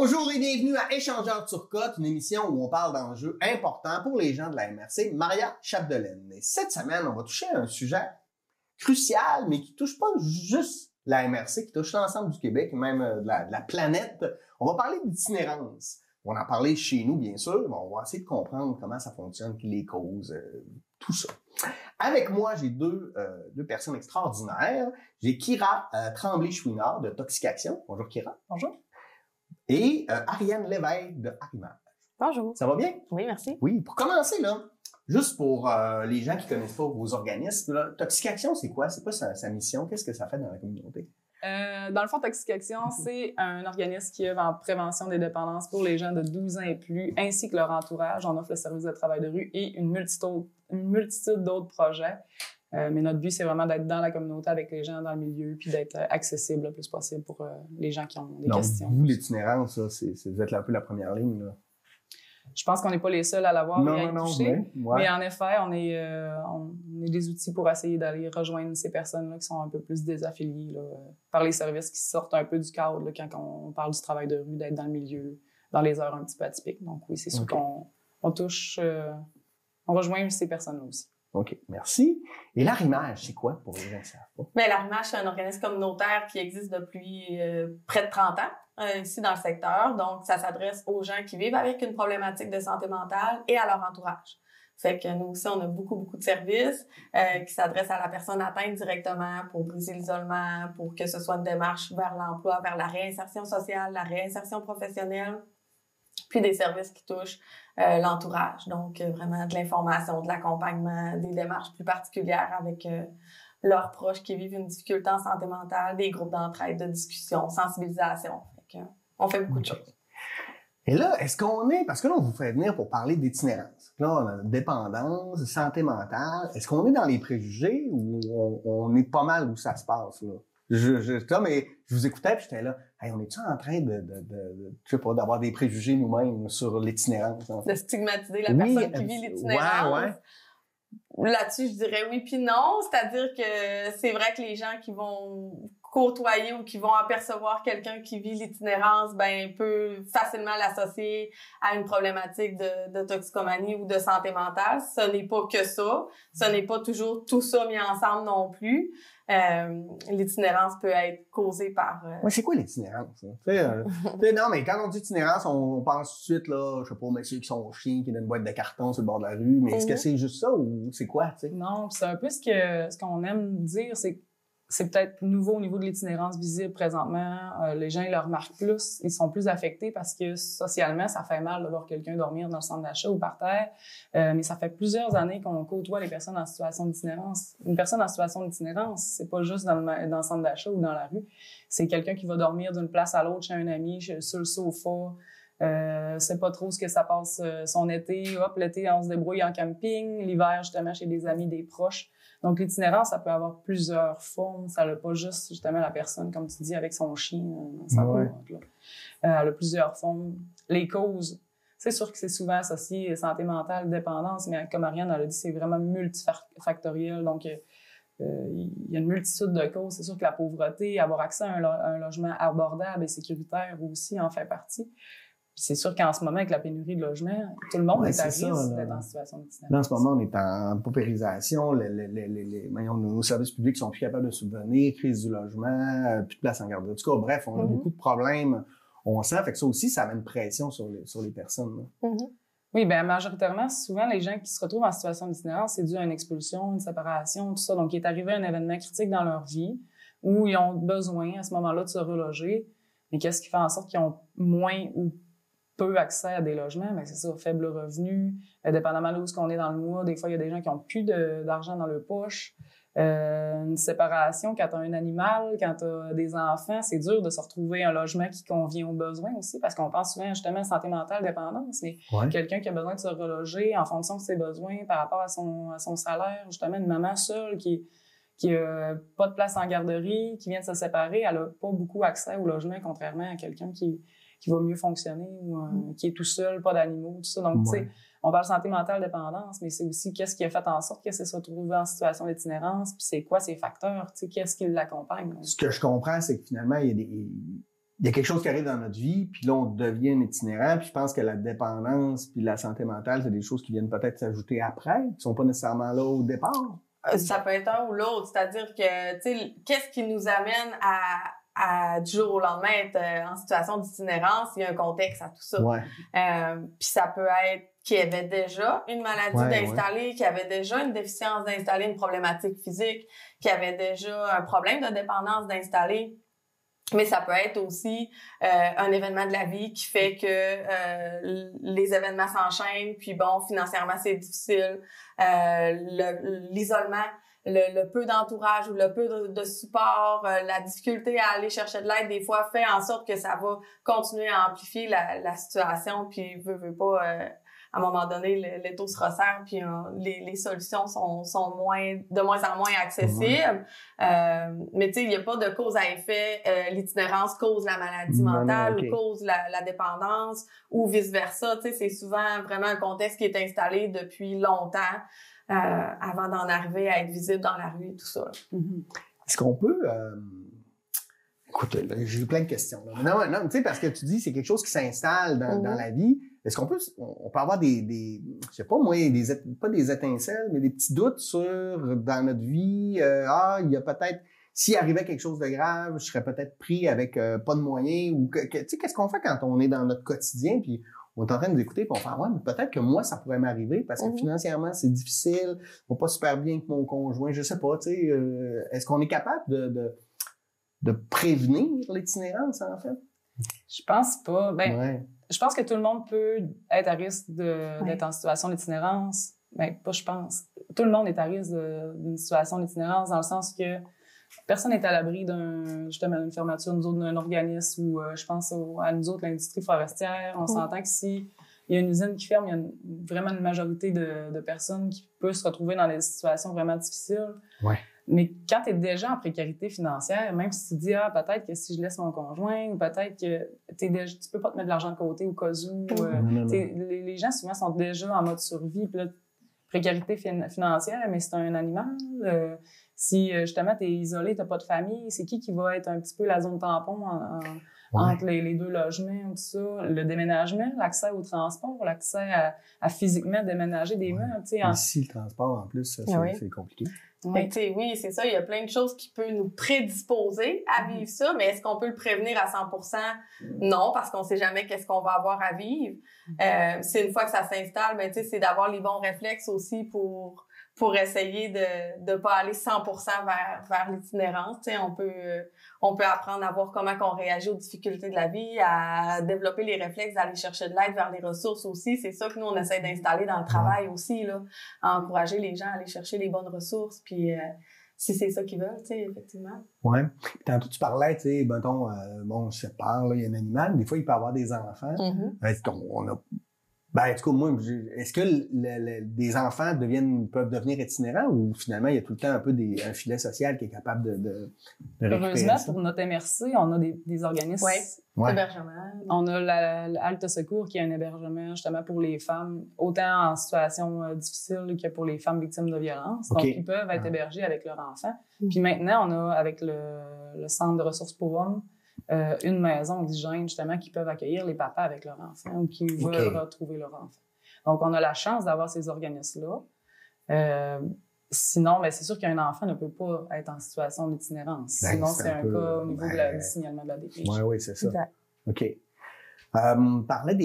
Bonjour et bienvenue à Échangeurs Turcotte, une émission où on parle d'enjeux importants pour les gens de la MRC, Maria Chapdelaine. Et cette semaine, on va toucher à un sujet crucial, mais qui touche pas juste la MRC, qui touche l'ensemble du Québec, même de la planète. On va parler d'itinérance. On va en parler chez nous, bien sûr, mais on va essayer de comprendre comment ça fonctionne, les causes, tout ça. Avec moi, j'ai deux personnes extraordinaires. J'ai Kira Tremblay-Chouinard de Toxication. Bonjour Kira. Bonjour. Et Ariane Lévesque de Arrimage. Bonjour. Ça va bien? Oui, merci. Oui, pour commencer, là, juste pour les gens qui connaissent pas vos organismes, là, Toxication, c'est quoi? C'est quoi sa mission? Qu'est-ce que ça fait dans la communauté? Dans le fond, Toxication, c'est un organisme qui œuvre en prévention des dépendances pour les gens de 12 ans et plus, ainsi que leur entourage. On offre le service de travail de rue et une multitude d'autres projets. Mais notre but, c'est vraiment d'être dans la communauté avec les gens dans le milieu puis d'être accessible le plus possible pour les gens qui ont des questions. Vous, l'itinérance, vous êtes un peu la première ligne, là. Je pense qu'on n'est pas les seuls à l'avoir et à y toucher. Ouais. Mais en effet, on est des outils pour essayer d'aller rejoindre ces personnes-là qui sont un peu plus désaffiliées là, par les services qui sortent un peu du cadre là, quand on parle du travail de rue, d'être dans le milieu, dans les heures un petit peu atypiques. Donc oui, c'est sûr qu'on touche, on rejoint ces personnes-là aussi. OK, merci. Et l'Arrimage, c'est quoi pour les gens qui ne savent pas? Bien, l'Arrimage, c'est un organisme communautaire qui existe depuis près de 30 ans ici dans le secteur. Donc, ça s'adresse aux gens qui vivent avec une problématique de santé mentale et à leur entourage. Fait que nous aussi, on a beaucoup de services qui s'adressent à la personne atteinte directement pour briser l'isolement, pour que ce soit une démarche vers l'emploi, vers la réinsertion sociale, la réinsertion professionnelle, puis des services qui touchent l'entourage. Donc, vraiment de l'information, de l'accompagnement, des démarches plus particulières avec leurs proches qui vivent une difficulté en santé mentale, des groupes d'entraide, de discussion, sensibilisation. Fait que, on fait beaucoup de choses. Et là, est-ce qu'on est... Parce que là, on vous fait venir pour parler d'itinérance. Là, on a dépendance, santé mentale. Est-ce qu'on est dans les préjugés ou on est pas mal où ça se passe, là? Mais je vous écoutais puis j'étais là, hey, on est-tu en train je sais pas, d'avoir des préjugés nous-mêmes sur l'itinérance? En fait? De stigmatiser la personne qui vit l'itinérance. Ouais. Là-dessus, je dirais oui puis non. C'est-à-dire que c'est vrai que les gens qui vont côtoyer ou qui vont apercevoir quelqu'un qui vit l'itinérance, ben, peut facilement l'associer à une problématique de toxicomanie ou de santé mentale. Ce n'est pas que ça. Ce n'est pas toujours tout ça mis ensemble non plus. L'itinérance peut être causée par... Ouais, c'est quoi l'itinérance? Non, mais quand on dit itinérance, on pense tout de suite, là, je sais pas, messieurs qui sont chiens, qui ont une boîte de carton sur le bord de la rue, mais est-ce que c'est juste ça ou c'est quoi, tu sais? Non, c'est un peu ce qu'on aime dire, c'est peut-être nouveau au niveau de l'itinérance visible présentement. Les gens, ils le remarquent plus. Ils sont plus affectés parce que socialement, ça fait mal de voir quelqu'un dormir dans le centre d'achat ou par terre. Mais ça fait plusieurs années qu'on côtoie les personnes en situation d'itinérance. Une personne en situation d'itinérance, c'est pas juste dans le centre d'achat ou dans la rue. C'est quelqu'un qui va dormir d'une place à l'autre chez un ami, sur le sofa. Sait pas trop ce que ça passe son été. Hop, l'été, on se débrouille en camping. L'hiver, justement, chez des amis, des proches. Donc, l'itinérance, ça peut avoir plusieurs formes. Ça n'a pas juste, justement, la personne, comme tu dis, avec son chien. Elle a plusieurs formes. Les causes, c'est sûr que c'est souvent associé santé mentale, dépendance, mais comme Ariane l'a dit, c'est vraiment multifactoriel. Donc, il y a une multitude de causes. C'est sûr que la pauvreté, avoir accès à un logement abordable et sécuritaire aussi en fait partie. C'est sûr qu'en ce moment, avec la pénurie de logements, tout le monde est à risque d'être en situation d'itinérance. Là, en ce moment, on est en paupérisation. Nos services publics sont plus capables de subvenir, crise du logement, plus de place en garde. En tout cas, bref, on a beaucoup de problèmes. On sent, fait que ça aussi, ça met une pression sur les personnes. Oui, bien, majoritairement, souvent, les gens qui se retrouvent en situation d'itinérance, c'est dû à une expulsion, une séparation, tout ça. Donc, il est arrivé un événement critique dans leur vie où ils ont besoin, à ce moment-là, de se reloger. Mais qu'est-ce qui fait en sorte qu'ils ont moins ou peu accès à des logements? Ben, c'est ça, faible revenu, dépendamment de où on est dans le mois. Des fois, il y a des gens qui ont plus d'argent dans leur poche. Une séparation, quand t'as un animal, quand t'as des enfants, c'est dur de se retrouver un logement qui convient aux besoins aussi, parce qu'on pense souvent justement à santé mentale, dépendance, mais quelqu'un qui a besoin de se reloger en fonction de ses besoins par rapport à son salaire, justement une maman seule qui a pas de place en garderie, qui vient de se séparer, elle a pas beaucoup accès au logement, contrairement à quelqu'un qui va mieux fonctionner ou qui est tout seul, pas d'animaux, tout ça. Donc, tu sais, on parle santé mentale, dépendance, mais c'est aussi qu'est-ce qui a fait en sorte que c'est se retrouvé en situation d'itinérance, puis c'est quoi ces facteurs, tu sais, qu'est-ce qui l'accompagne. Ce que je comprends, c'est que finalement, il il y a quelque chose qui arrive dans notre vie, puis là, on devient un itinérant, puis je pense que la dépendance puis la santé mentale, c'est des choses qui viennent peut-être s'ajouter après, qui sont pas nécessairement là au départ. Ça peut être un ou l'autre, c'est-à-dire que, tu sais, qu'est-ce qui nous amène à du jour au lendemain être en situation d'itinérance? Il y a un contexte à tout ça. Ouais. Puis ça peut être qu'il y avait déjà une maladie d'installer, qu'il y avait déjà une déficience d'installer, une problématique physique, qu'il y avait déjà un problème de dépendance d'installer. Mais ça peut être aussi un événement de la vie qui fait que les événements s'enchaînent, puis bon, financièrement, c'est difficile. L'isolement, le peu d'entourage ou le peu de support, la difficulté à aller chercher de l'aide, des fois, fait en sorte que ça va continuer à amplifier la situation, puis veut pas... à un moment donné, les taux se resserrent, puis les solutions sont de moins en moins accessibles. Mais tu sais, il n'y a pas de cause à effet. L'itinérance cause la maladie mentale ou cause la dépendance ou vice-versa. Tu sais, c'est souvent vraiment un contexte qui est installé depuis longtemps avant d'en arriver à être visible dans la rue et tout ça. Est-ce qu'on peut... Écoute, là, j'ai eu plein de questions. Là. Non, tu sais, parce que tu dis c'est quelque chose qui s'installe dans la vie. Est-ce qu'on peut avoir des je sais pas moi, pas des étincelles, mais des petits doutes dans notre vie, il y a peut-être, s'il arrivait quelque chose de grave, je serais peut-être pris avec pas de moyens, ou tu sais, qu'est-ce qu'on fait quand on est dans notre quotidien, puis on est en train de nous écouter, puis on fait, ouais, mais peut-être que moi, ça pourrait m'arriver, parce que financièrement, c'est difficile, je vais pas super bien avec mon conjoint, je sais pas, tu sais, est-ce qu'on est capable de prévenir l'itinérance, en fait? Je pense pas. Je pense que tout le monde peut être à risque d'être en situation d'itinérance. Pas je pense. Tout le monde est à risque d'une situation d'itinérance dans le sens que personne n'est à l'abri justement d'une fermeture d'un organisme ou je pense à nous autres, l'industrie forestière. On s'entend que si il y a une usine qui ferme, il y a vraiment une majorité de personnes qui peuvent se retrouver dans des situations vraiment difficiles. Ouais. Mais quand tu es déjà en précarité financière, même si tu dis peut-être que si je laisse mon conjoint, ou peut-être que tu peux pas te mettre de l'argent de côté au cas où. Les gens souvent sont déjà en mode survie. Puis là, précarité financière, mais c'est un animal. Si justement tu es isolé, tu n'as pas de famille, c'est qui va être un petit peu la zone tampon entre les deux logements, tout ça, le déménagement, l'accès au transport, l'accès à physiquement déménager des meubles. Ici, le transport, en plus, c'est compliqué. Oui, c'est ça. Il y a plein de choses qui peuvent nous prédisposer à vivre ça, mais est-ce qu'on peut le prévenir à 100%? Non, parce qu'on sait jamais qu'est-ce qu'on va avoir à vivre. C'est une fois que ça s'installe, ben, c'est d'avoir les bons réflexes aussi pour essayer de pas aller 100% vers l'itinérance. On peut apprendre à voir comment on réagit aux difficultés de la vie, à développer les réflexes d'aller chercher de l'aide vers les ressources aussi. C'est ça que nous, on essaie d'installer dans le travail aussi, là, à encourager les gens à aller chercher les bonnes ressources, puis si c'est ça qu'ils veulent, effectivement. Oui. Tantôt, tu parlais, mettons, je sais pas, là, il y a un animal, des fois, il peut y avoir des enfants. On a... en tout cas, moi, est-ce que des enfants peuvent devenir itinérants ou finalement, il y a tout le temps un peu un filet social qui est capable de récupérer Heureusement, ça? pour notre MRC, on a des organismes. Hébergement. On a l'Halte Secours qui est un hébergement justement pour les femmes, autant en situation difficile que pour les femmes victimes de violences. Donc, ils peuvent être hébergés avec leurs enfants. Puis maintenant, on a, avec le Centre de ressources pour hommes, une maison oxygène, justement, qui peuvent accueillir les papas avec leurs enfants ou qui veulent retrouver leurs enfants. Donc, on a la chance d'avoir ces organismes-là. Sinon, c'est sûr qu'un enfant ne peut pas être en situation d'itinérance. Sinon, c'est un cas au niveau du signalement de la DPJ. Oui, c'est ça. Exact. OK. On parlait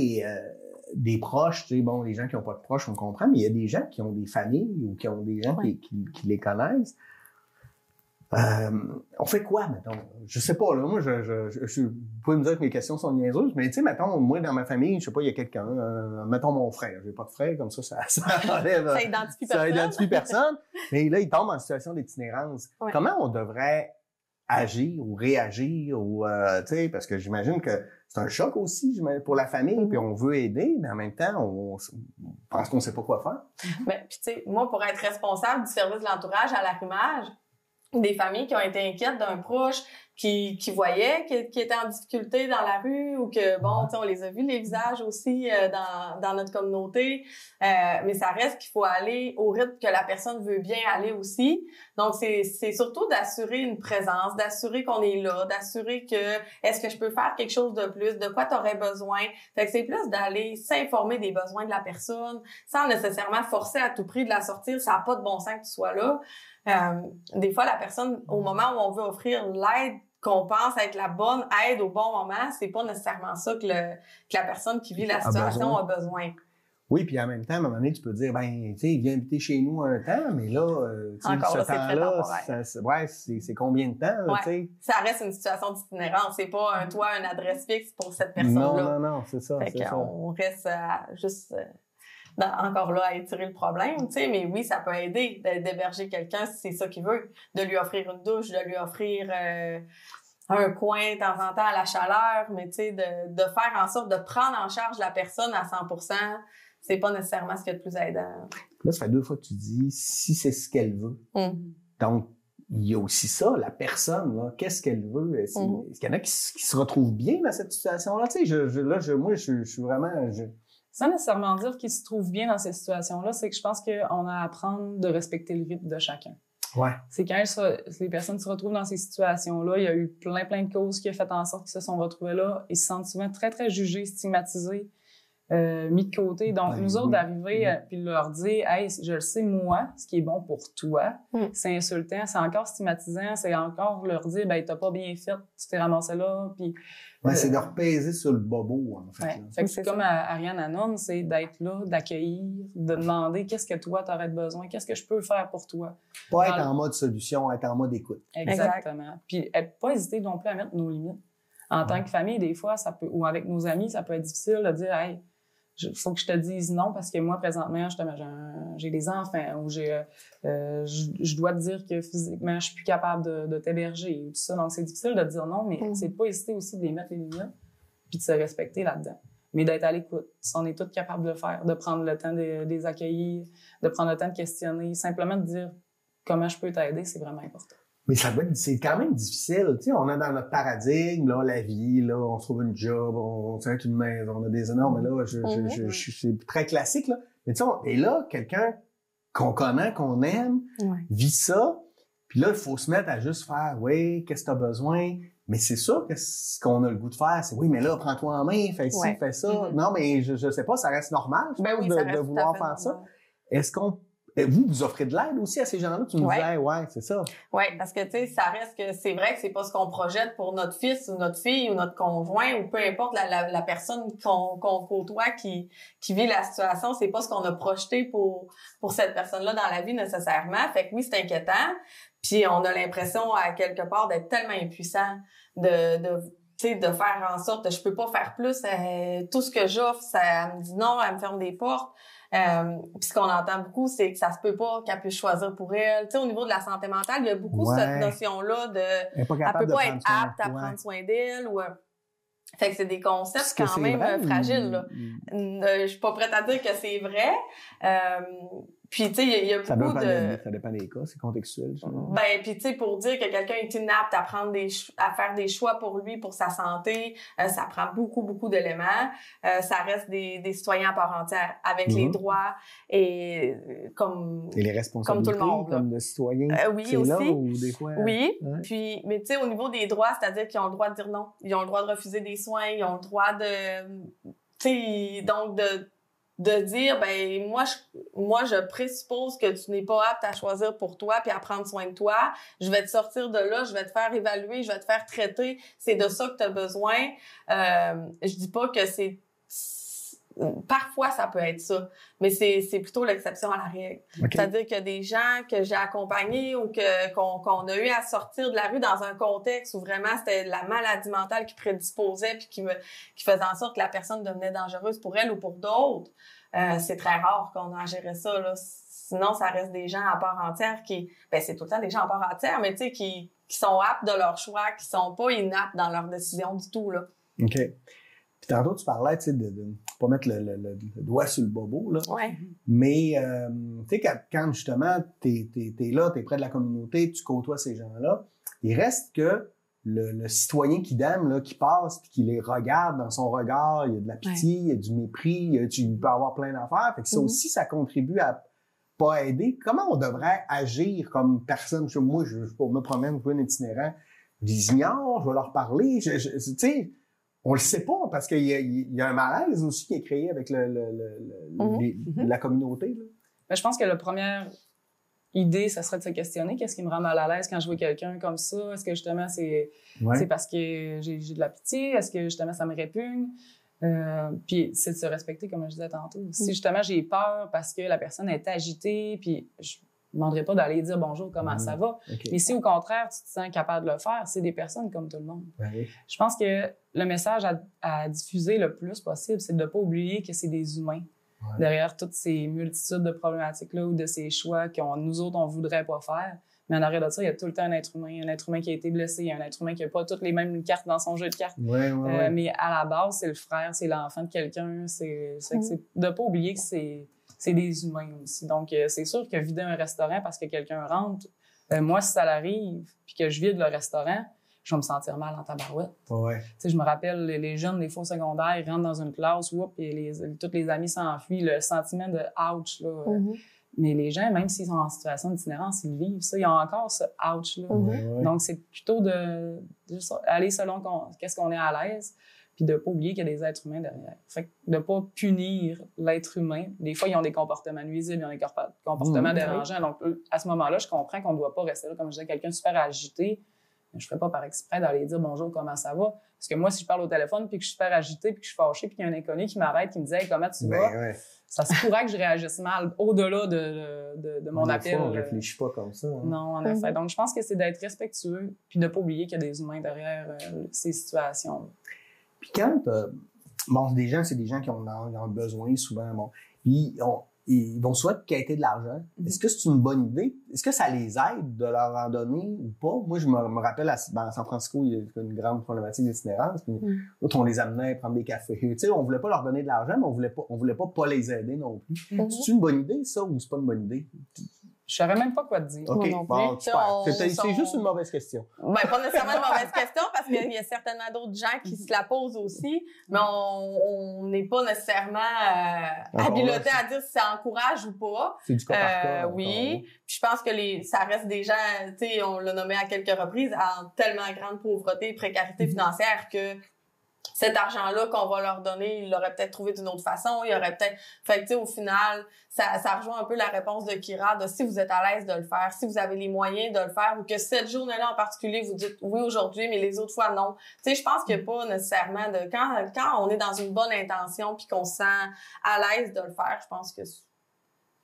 des proches, les gens qui n'ont pas de proches, on comprend, mais il y a des gens qui ont des familles ou qui ont des gens qui les connaissent. On fait quoi, mettons? Je sais pas, là. Moi, vous pouvez me dire que mes questions sont niaiseuses, mais tu sais, mettons, moi, dans ma famille, je sais pas, il y a quelqu'un, mettons mon frère. J'ai pas de frère, comme ça enlève. Ça identifie personne. Ça identifie personne. Mais là, il tombe en situation d'itinérance. Ouais. Comment on devrait agir ou réagir ou, tu sais, parce que j'imagine que c'est un choc aussi pour la famille, puis on veut aider, mais en même temps, on pense qu'on sait pas quoi faire. Mais, puis tu sais, moi, pour être responsable du service de l'entourage à l'arrimage, des familles qui ont été inquiètes d'un proche qui voyaient qui étaient en difficulté dans la rue ou que, bon, tu sais, on les a vus, les visages aussi dans notre communauté. Mais ça reste qu'il faut aller au rythme que la personne veut bien aller aussi. Donc, c'est surtout d'assurer une présence, d'assurer qu'on est là, d'assurer que est-ce que je peux faire quelque chose de plus, de quoi tu aurais besoin. Fait que c'est plus d'aller s'informer des besoins de la personne sans nécessairement forcer à tout prix de la sortir. Ça n'a pas de bon sens que tu sois là. Des fois, la personne, au moment où on veut offrir l'aide qu'on pense être la bonne aide au bon moment, c'est pas nécessairement ça que la personne qui vit la situation a besoin. Oui, puis en même temps, à un moment donné, tu peux dire, ben, tu sais, viens habiter chez nous un temps, mais là, encore là, ce temps-là, c'est combien de temps, là, tu sais? Ça reste une situation d'itinérance, c'est pas un toit, une adresse fixe pour cette personne-là. Non, c'est ça, c'est ça. On reste juste... encore là à étirer le problème, tu sais, mais oui, ça peut aider d'héberger quelqu'un si c'est ça qu'il veut, de lui offrir une douche, de lui offrir un coin de temps en temps à la chaleur, mais tu sais, de faire en sorte de prendre en charge la personne à 100%, c'est pas nécessairement ce qui est le plus aidant. Là, ça fait 2 fois que tu dis si c'est ce qu'elle veut. Donc, il y a aussi ça, la personne, là, qu'est-ce qu'elle veut? Est-ce qu'il y en a qui se retrouvent bien dans cette situation-là? Tu sais, moi, je suis vraiment... Sans nécessairement dire qu'ils se trouvent bien dans cette situation-là, c'est que je pense qu'on a à apprendre de respecter le rythme de chacun. Ouais. C'est quand les personnes se retrouvent dans ces situations-là, il y a eu plein de causes qui ont fait en sorte qu'ils se sont retrouvés là. Ils se sentent souvent très, très jugés, stigmatisés, mis de côté. Donc, nous autres, d'arriver puis leur dire « Hey, je le sais, moi, ce qui est bon pour toi, c'est insultant, c'est encore stigmatisant, c'est encore leur dire « Ben, t'as pas bien fait, tu t'es ramassé là. » Puis c'est de repaiser sur le bobo, en fait. Ouais. Fait que c'est comme Ariane Hannon, c'est d'être là, d'accueillir, de demander qu'est-ce que toi t'aurais besoin, qu'est-ce que je peux faire pour toi. Pas être en mode solution, être en mode écoute. Exactement. Puis pas hésiter non plus à mettre nos limites. En tant que famille, des fois, ça peut, ou avec nos amis, ça peut être difficile de dire, hey, faut que je te dise non parce que moi, présentement, j'ai des enfants ou je dois te dire que physiquement, je suis plus capable de t'héberger ou tout ça. Donc, c'est difficile de dire non, mais c'est de pas hésiter aussi de les mettre les limites puis de se respecter là-dedans. Mais d'être à l'écoute. Si on est tous capables de le faire, de prendre le temps de les accueillir, de prendre le temps de questionner, simplement de dire comment je peux t'aider, c'est vraiment important. Mais c'est quand même difficile. Tu sais, on est dans notre paradigme, là, la vie, là, on se trouve une job, on tient une maison, on a des énormes, mais là, c'est très classique, là. Mais tu sais, et là, quelqu'un qu'on connaît, qu'on aime, vit ça, puis là, il faut se mettre à juste faire, oui, qu'est-ce que t'as besoin? Mais c'est sûr que ce qu'on a le goût de faire, c'est, oui, mais là, prends-toi en main, fais ci, fais ça. Non, mais je sais pas, ça reste normal, je pense, de vouloir faire ça. Est-ce qu'on vous offrez de l'aide aussi à ces gens-là? Tu nous disais, c'est ça. Oui, parce que, tu sais, ça reste que c'est vrai que c'est pas ce qu'on projette pour notre fils ou notre fille ou notre conjoint ou peu importe la personne qu'on côtoie qui vit la situation. C'est pas ce qu'on a projeté pour cette personne-là dans la vie nécessairement. Fait que oui, c'est inquiétant. Puis on a l'impression, à quelque part, d'être tellement impuissant de faire en sorte que je peux pas faire plus. Tout ce que j'offre, ça me dit non, elle me ferme des portes. Puis ce qu'on entend beaucoup, c'est que ça se peut pas qu'elle puisse choisir pour elle. Tu sais, au niveau de la santé mentale, il y a beaucoup cette notion-là de elle peut pas être apte à prendre soin d'elle ou fait que c'est des concepts quand même fragiles là. Je suis pas prête à dire que c'est vrai. Puis tu sais il y a beaucoup ça dépend des cas, c'est contextuel. Ben puis tu sais pour dire que quelqu'un est inapte à prendre à faire des choix pour lui, pour sa santé, ça prend beaucoup d'éléments. Ça reste des citoyens à part entière avec les droits et les responsabilités comme tout le monde, comme de citoyens. Oui c'est aussi. Là, ou des fois, oui. Puis mais tu sais au niveau des droits, c'est-à-dire qu'ils ont le droit de dire non, ils ont le droit de refuser des soins, ils ont le droit de tu sais donc de dire ben moi je présuppose que tu n'es pas apte à choisir pour toi puis à prendre soin de toi, je vais te sortir de là, je vais te faire évaluer, je vais te faire traiter, c'est de ça que tu as besoin. Je dis pas que c'est parfois ça peut être ça, mais c'est plutôt l'exception à la règle. C'est-à-dire que des gens que j'ai accompagnés ou qu'on a eu à sortir de la rue dans un contexte où vraiment c'était la maladie mentale qui prédisposait puis qui faisait en sorte que la personne devenait dangereuse pour elle ou pour d'autres, c'est très rare qu'on a géré ça là. Sinon ça reste des gens à part entière c'est tout le temps des gens à part entière, mais tu sais qui sont aptes de leur choix, qui sont pas inaptes dans leurs décisions du tout là. OK. Puis tantôt, tu parlais, tu sais, de pas mettre le doigt sur le bobo, là. Ouais. Mais, tu sais, quand justement, t'es là, t'es près de la communauté, tu côtoies ces gens-là, il reste que le citoyen qu'idem, là, qui passe puis qui les regarde dans son regard, il y a de la pitié, il y a du mépris, tu peux avoir plein d'affaires. Fait que ça aussi, ça contribue à pas aider. Comment on devrait agir comme personne? Moi, je me promène, je vois un itinérant, je les ignore, je vais leur parler. Tu sais, on le sait pas parce qu'il y a un malaise aussi qui est créé avec la communauté. Là. Mais je pense que la première idée, ça serait de se questionner qu'est-ce qui me rend mal à l'aise quand je vois quelqu'un comme ça. Est-ce que justement c'est parce que j'ai de la pitié? Est-ce que justement ça me répugne? Puis c'est de se respecter, comme je disais tantôt. Si justement j'ai peur parce que la personne est agitée, puis je ne demanderai pas d'aller dire bonjour, comment ça va. Okay. Mais si au contraire tu te sens capable de le faire, c'est des personnes comme tout le monde. Ouais. Je pense que le message à diffuser le plus possible, c'est de ne pas oublier que c'est des humains. Ouais. Derrière toutes ces multitudes de problématiques-là ou de ces choix nous autres, on ne voudrait pas faire. Mais en arrière de ça, il y a tout le temps un être humain qui a été blessé, un être humain qui n'a pas toutes les mêmes cartes dans son jeu de cartes. Ouais. Mais à la base, c'est le frère, c'est l'enfant de quelqu'un. C'est de ne pas oublier que c'est des humains aussi. Donc, c'est sûr que vider un restaurant parce que quelqu'un rentre, moi, si ça l'arrive, puis que je vide le restaurant, je vais me sentir mal en tabarouette. Ouais. Tu sais, je me rappelle, les jeunes des faux secondaires, ils rentrent dans une classe, et tous les amis s'enfuient, le sentiment de « ouch », là. Mais les gens, même s'ils sont en situation d'itinérance, ils vivent ça. Ils ont encore ce « ouch », là. Donc, c'est plutôt de juste aller selon qu'est-ce qu'on est à l'aise, puis de ne pas oublier qu'il y a des êtres humains derrière. Fait que de ne pas punir l'être humain. Des fois, ils ont des comportements nuisibles, ils ont des comportements dérangeants. Donc, à ce moment-là, je comprends qu'on ne doit pas rester là. Comme je disais, quelqu'un super agité, je ne ferais pas par exprès d'aller dire bonjour, comment ça va. Parce que moi, si je parle au téléphone, puis que je suis super agitée, puis que je suis fâchée, puis qu'il y a un inconnu qui m'arrête, qui me dit hey, comment tu vas, ça se pourrait que je réagisse mal au-delà de mon appel. Fois, on ne réfléchit pas comme ça. Hein. Non, en effet. Donc, je pense que c'est d'être respectueux, puis de ne pas oublier qu'il y a des humains derrière ces situations. Puis quand, c'est des gens qui ont besoin souvent, ils vont soit quêter de l'argent. Est-ce que c'est une bonne idée? Est-ce que ça les aide de leur en donner ou pas? Moi, je me rappelle, à San Francisco, il y a une grande problématique d'itinérance. Puis d'autres, on les amenait à prendre des cafés. Tu sais, on voulait pas leur donner de l'argent, mais on voulait pas les aider non plus. C'est une bonne idée, ça, ou c'est pas une bonne idée? Je saurais même pas quoi te dire. OK, bon, super. C'est juste une mauvaise question. Ben, pas nécessairement une mauvaise question, parce qu'il y a certainement d'autres gens qui se la posent aussi, mais on n'est pas nécessairement habilité à dire si ça encourage ou pas. C'est du cas par cas. Oui. Puis je pense que ça reste des gens, tu sais, on l'a nommé à quelques reprises, en tellement grande pauvreté et précarité financière que cet argent-là qu'on va leur donner, ils l'auraient peut-être trouvé d'une autre façon, il aurait peut-être... Fait que, tu sais, au final, ça rejoint un peu la réponse de Kira, de si vous êtes à l'aise de le faire, si vous avez les moyens de le faire, ou que cette journée-là en particulier, vous dites oui aujourd'hui, mais les autres fois, non. Tu sais, je pense qu'il n'y a pas nécessairement de... Quand on est dans une bonne intention puis qu'on se sent à l'aise de le faire, je pense que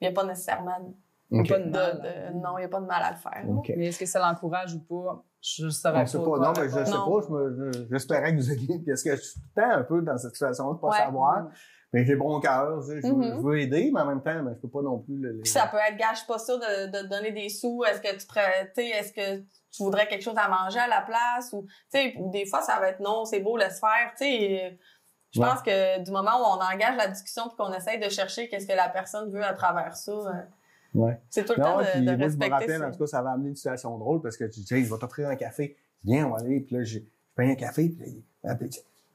il n'y a pas nécessairement... Okay. Non, il n'y a pas de mal à le faire. Okay. Mais est-ce que ça l'encourage ou pas? Je ne saurais pas. Non, mais je sais pas. J'espérais que vous alliez... Parce que je suis tout le temps un peu dans cette situation de pas savoir. Mais j'ai bon cœur. Je veux aider, mais en même temps, je peux pas non plus... Puis ça peut être, gage pas ça de te donner des sous. Est-ce que tu voudrais quelque chose à manger à la place? Ou des fois, ça va être non, c'est beau, laisse faire. Je pense que du moment où on engage la discussion puis qu'on essaye de chercher qu'est-ce que la personne veut à travers ça... C'est tout le temps de respecter. Moi, je me rappelle, en tout cas, ça va amener une situation drôle parce que tu dis, je vais t'offrir un café. Viens, on va aller. Puis là, je paye un café. Puis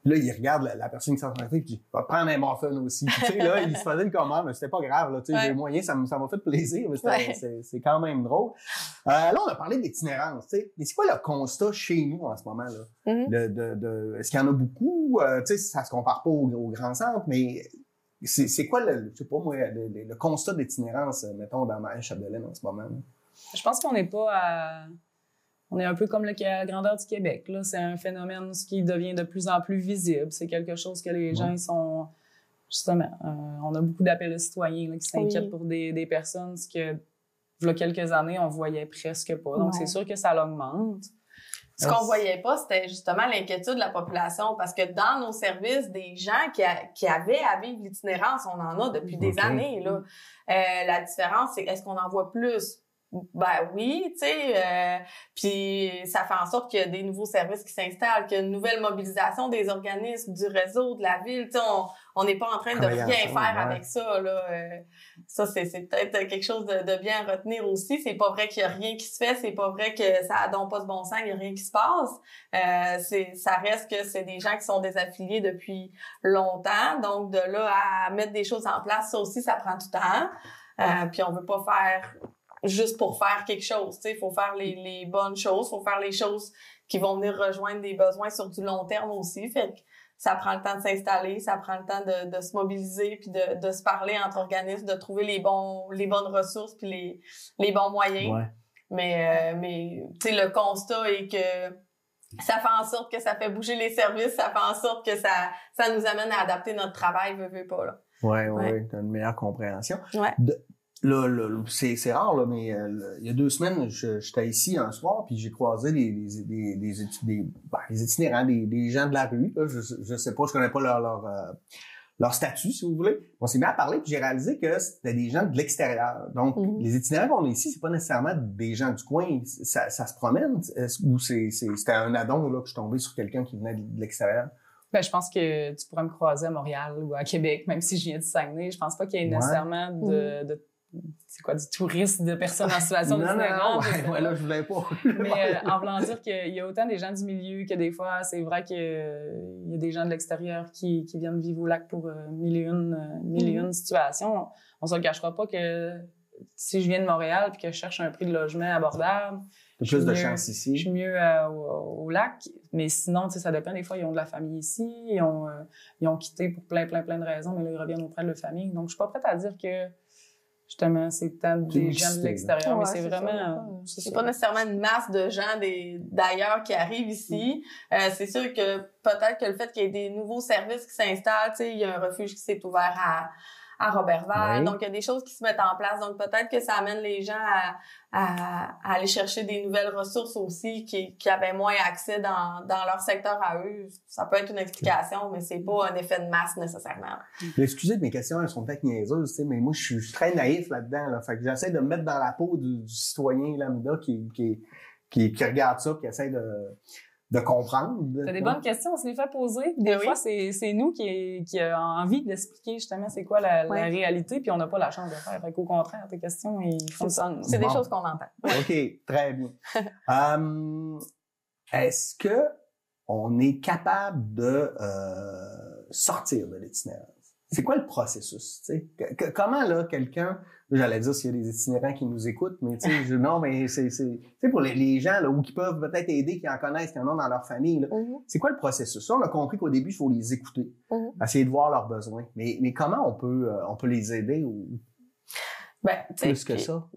là, il regarde la personne qui s'en fait, puis il va prendre un muffin aussi. Puis, tu sais, là, il se faisait une commande, mais c'était pas grave. Là, tu sais, j'ai moyen, ça m'a fait plaisir, mais c'est quand même drôle. Là, on a parlé d'itinérance, tu sais. Mais c'est quoi le constat chez nous en ce moment, là? Est-ce qu'il y en a beaucoup? Tu sais, ça se compare pas au grand centre, mais... C'est quoi le constat d'itinérance, mettons, dans Marie-Chapdelaine en ce moment? Là? Je pense qu'on n'est pas à... On est un peu comme la grandeur du Québec. Là. C'est un phénomène qui devient de plus en plus visible. C'est quelque chose que les gens sont... Justement, on a beaucoup d'appels de citoyens là, qui s'inquiètent pour des personnes que, il y a quelques années, on voyait presque pas. Donc, c'est sûr que ça l'augmente. Ce qu'on voyait pas, c'était justement l'inquiétude de la population, parce que dans nos services, des gens qui avaient à vivre l'itinérance, on en a depuis des années, là. La différence, c'est est-ce qu'on en voit plus? Ben oui, tu sais, puis ça fait en sorte qu'il y a des nouveaux services qui s'installent, qu'il y a une nouvelle mobilisation des organismes, du réseau, de la ville, tu sais, on n'est pas en train de Travailler rien ensemble, faire ouais. avec ça, là. Ça, c'est peut-être quelque chose de bien à retenir aussi. C'est pas vrai qu'il y a rien qui se fait, c'est pas vrai que ça donne pas de bon sens, il y a rien qui se passe. Ça reste que c'est des gens qui sont désaffiliés depuis longtemps. Donc, de là à mettre des choses en place, ça aussi, ça prend du temps. Puis on veut pas faire juste pour faire quelque chose, tu sais. Il faut faire les bonnes choses, faut faire les choses qui vont venir rejoindre des besoins sur du long terme aussi. Fait que ça prend le temps de s'installer, ça prend le temps de se mobiliser puis de se parler entre organismes, de trouver les bonnes ressources puis les bons moyens. Ouais. Mais tu sais, le constat est que ça fait en sorte que ça fait bouger les services, ça fait en sorte que ça nous amène à adapter notre travail, veut pas, là. Ouais, t'as une meilleure compréhension. Ouais. Là, c'est rare, là, mais il y a 2 semaines, j'étais ici un soir, puis j'ai croisé les itinérants, des gens de la rue. Là, je sais pas, je connais pas leur statut, si vous voulez. On s'est mis à parler, puis j'ai réalisé que c'était des gens de l'extérieur. Donc, les itinérants qu'on a ici, c'est pas nécessairement des gens du coin. Ça se promène, ou c'était un addon là que je suis tombé sur quelqu'un qui venait de l'extérieur. Ben, je pense que tu pourrais me croiser à Montréal ou à Québec, même si je viens du Saguenay. Je pense pas qu'il y ait nécessairement c'est quoi, du tourisme de personnes en situation d'itinérance. Ouais, là, je voulais pas. Mais en voulant dire qu'il y a autant des gens du milieu que des fois, c'est vrai qu'il y a des gens de l'extérieur qui viennent vivre au lac pour mille et une situations. On se le cachera pas que si je viens de Montréal et que je cherche un prix de logement abordable, plus de chance ici. Je suis mieux au lac. Mais sinon, tu sais, ça dépend. Des fois, ils ont de la famille ici. Ils ont quitté pour plein de raisons, mais là, ils reviennent auprès de leur famille. Donc, je suis pas prête à dire que justement, c'est tant des gens de l'extérieur, mais c'est vraiment... C'est pas nécessairement une masse de gens d'ailleurs qui arrivent ici. C'est sûr que peut-être que le fait qu'il y ait des nouveaux services qui s'installent, tu sais, il y a un refuge qui s'est ouvert à Roberval. Oui. Donc, il y a des choses qui se mettent en place. Donc, peut-être que ça amène les gens à aller chercher des nouvelles ressources aussi qui avaient moins accès dans leur secteur à eux. Ça peut être une explication, mais c'est pas un effet de masse nécessairement. Excusez, mes questions, elles sont peut-être niaiseuses, tu sais, mais moi, je suis très naïf là-dedans, là. Fait que j'essaie de me mettre dans la peau du citoyen lambda qui regarde ça, qui essaie de comprendre. T'as des bonnes questions, on se les fait poser. Des fois, c'est nous qui a envie d'expliquer justement c'est quoi la réalité, puis on n'a pas la chance de le faire. Fait qu'au contraire, tes questions, ils font sens. C'est des choses qu'on entend. OK, très bien. Est-ce que on est capable de sortir de l'itinérance? C'est quoi le processus? Comment là, quelqu'un, j'allais dire s'il y a des itinérants qui nous écoutent, mais non, mais c'est pour les gens là, ou qui peuvent peut-être aider, qui en connaissent, qui en ont dans leur famille. Là, c'est quoi le processus? Ça, on a compris qu'au début, il faut les écouter, essayer de voir leurs besoins. Mais comment on peut les aider ou plus que ça?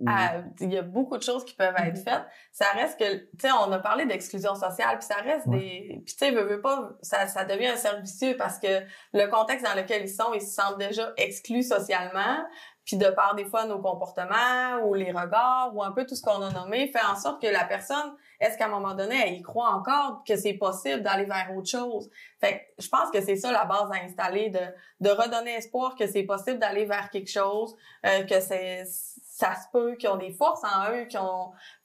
Il y a beaucoup de choses qui peuvent être faites. Ça reste que, tu sais, on a parlé d'exclusion sociale, puis ça reste puis tu sais, veut pas, ça devient un cercle vicieux parce que le contexte dans lequel ils se sentent déjà exclus socialement, puis de par des fois nos comportements ou les regards ou un peu tout ce qu'on a nommé fait en sorte que la personne, est-ce qu'à un moment donné, elle y croit encore que c'est possible d'aller vers autre chose? Fait que je pense que c'est ça la base à installer, de redonner espoir que c'est possible d'aller vers quelque chose, que ça se peut, qu'ils ont des forces en eux,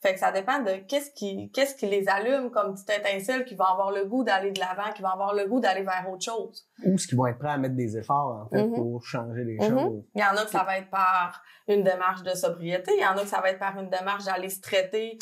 fait que ça dépend de qu'est-ce qui les allume comme petite étincelle qui va avoir le goût d'aller de l'avant, qui va avoir le goût d'aller vers autre chose. Ou ce qu'ils vont être prêts à mettre des efforts, en fait, pour changer les choses. Il y en a que ça va être par une démarche de sobriété, il y en a que ça va être par une démarche d'aller se traiter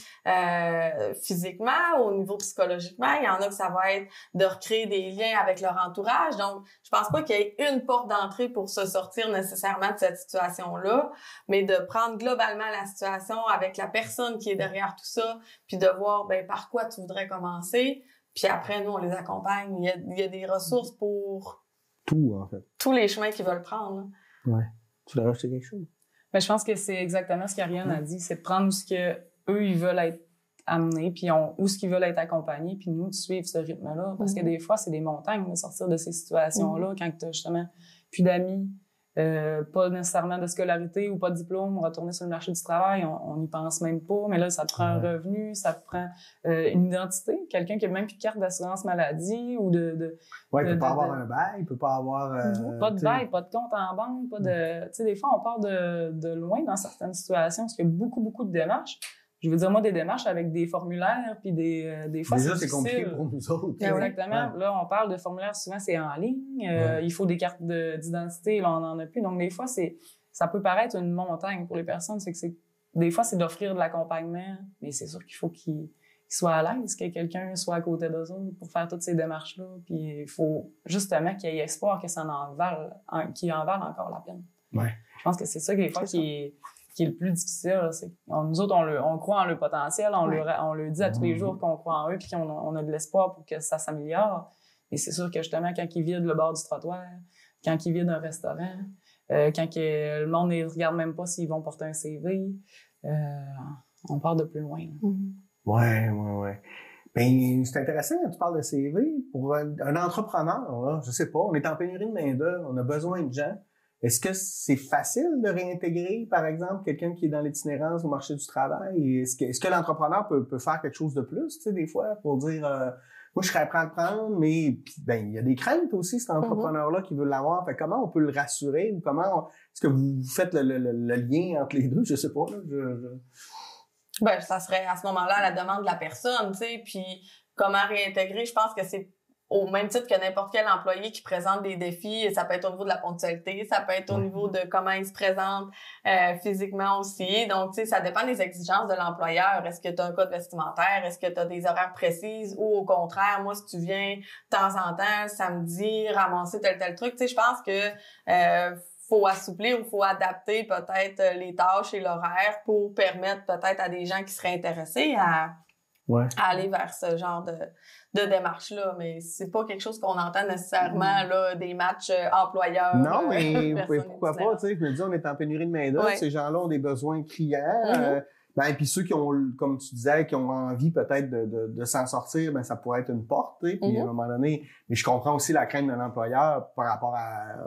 physiquement, au niveau psychologiquement, il y en a que ça va être de recréer des liens avec leur entourage. Donc, je pense pas qu'il y ait une porte d'entrée pour se sortir nécessairement de cette situation-là, mais de prendre globalement la situation avec la personne qui est derrière tout ça, puis de voir par quoi tu voudrais commencer. Puis après, nous, on les accompagne. Il y a des ressources pour tout, en fait. Tous les chemins qu'ils veulent prendre. Là. Ouais. Tu voudrais rajouter quelque chose? Ben, je pense que c'est exactement ce qu'Ariane a dit, c'est de prendre où ce que eux ils veulent être amenés, puis où ce qu'ils veulent être accompagnés, puis nous de suivre ce rythme-là. Parce que des fois, c'est des montagnes de sortir de ces situations-là, quand tu as justement plus d'amis, pas nécessairement de scolarité ou pas de diplôme, retourner sur le marché du travail, on n'y pense même pas, mais là, ça te prend un revenu, ça te prend une identité, quelqu'un qui a même plus de carte d'assurance maladie ou il peut pas avoir un bail, il peut pas avoir... pas de bail, pas de compte en banque, pas de... Tu sais, des fois, on part de loin dans certaines situations, parce qu'il y a beaucoup de démarches, je veux dire, moi, des démarches avec des formulaires, puis des fois, déjà, c'est compliqué difficile. pour nous autres. Exactement. Là, on parle de formulaires, souvent, c'est en ligne. Il faut des cartes d'identité, là, on n'en a plus. Donc, des fois, ça peut paraître une montagne pour les personnes. Des fois, c'est d'offrir de l'accompagnement, mais c'est sûr qu'il faut qu'ils soient à l'aise, que quelqu'un soit à côté d'eux autres pour faire toutes ces démarches-là. Puis, il faut justement qu'il y ait espoir que ça qu'il en vale encore la peine. Ouais. Je pense que c'est ça, des fois, qui est le plus difficile. Nous autres, on croit en le potentiel, on le dit à tous les jours qu'on croit en eux puis qu'on a de l'espoir pour que ça s'améliore. Et c'est sûr que justement, quand ils vident le bord du trottoir, quand ils vident un restaurant, quand le monde ne regarde même pas s'ils vont porter un CV, on part de plus loin. Ouais. Ben, c'est intéressant quand tu parles de CV. Pour un entrepreneur, là, je sais pas, on est en pénurie de main-d'œuvre, on a besoin de gens. Est-ce que c'est facile de réintégrer, par exemple, quelqu'un qui est dans l'itinérance au marché du travail? Est-ce que l'entrepreneur peut faire quelque chose de plus, tu sais, des fois, pour dire, moi, je serais prêt à le prendre, mais ben, il y a des craintes aussi, cet entrepreneur-là qui veut l'avoir. Fait comment on peut le rassurer ou est-ce que vous faites le lien entre les deux? Je sais pas, là. Ben, ça serait à ce moment-là à la demande de la personne, tu sais, puis comment réintégrer, je pense que c'est au même titre que n'importe quel employé qui présente des défis, et ça peut être au niveau de la ponctualité, ça peut être au niveau de comment il se présente physiquement aussi. Donc, tu sais, ça dépend des exigences de l'employeur. Est-ce que tu as un code vestimentaire? Est-ce que tu as des horaires précises? Ou au contraire, moi, si tu viens de temps en temps, samedi, ramasser tel truc, tu sais, je pense que faut assouplir ou faut adapter peut-être les tâches et l'horaire pour permettre peut-être à des gens qui seraient intéressés à aller vers ce genre de démarche-là. Mais c'est pas quelque chose qu'on entend nécessairement, là, des matchs employeurs. Non, mais pourquoi pas, tu sais, je me dis, on est en pénurie de main-d'œuvre, ces gens-là ont des besoins criants. Ben, puis ceux qui ont, comme tu disais, qui ont envie peut-être de s'en sortir, ben ça pourrait être une porte, tu sais, puis à un moment donné, mais je comprends aussi la crainte d'un employeur par rapport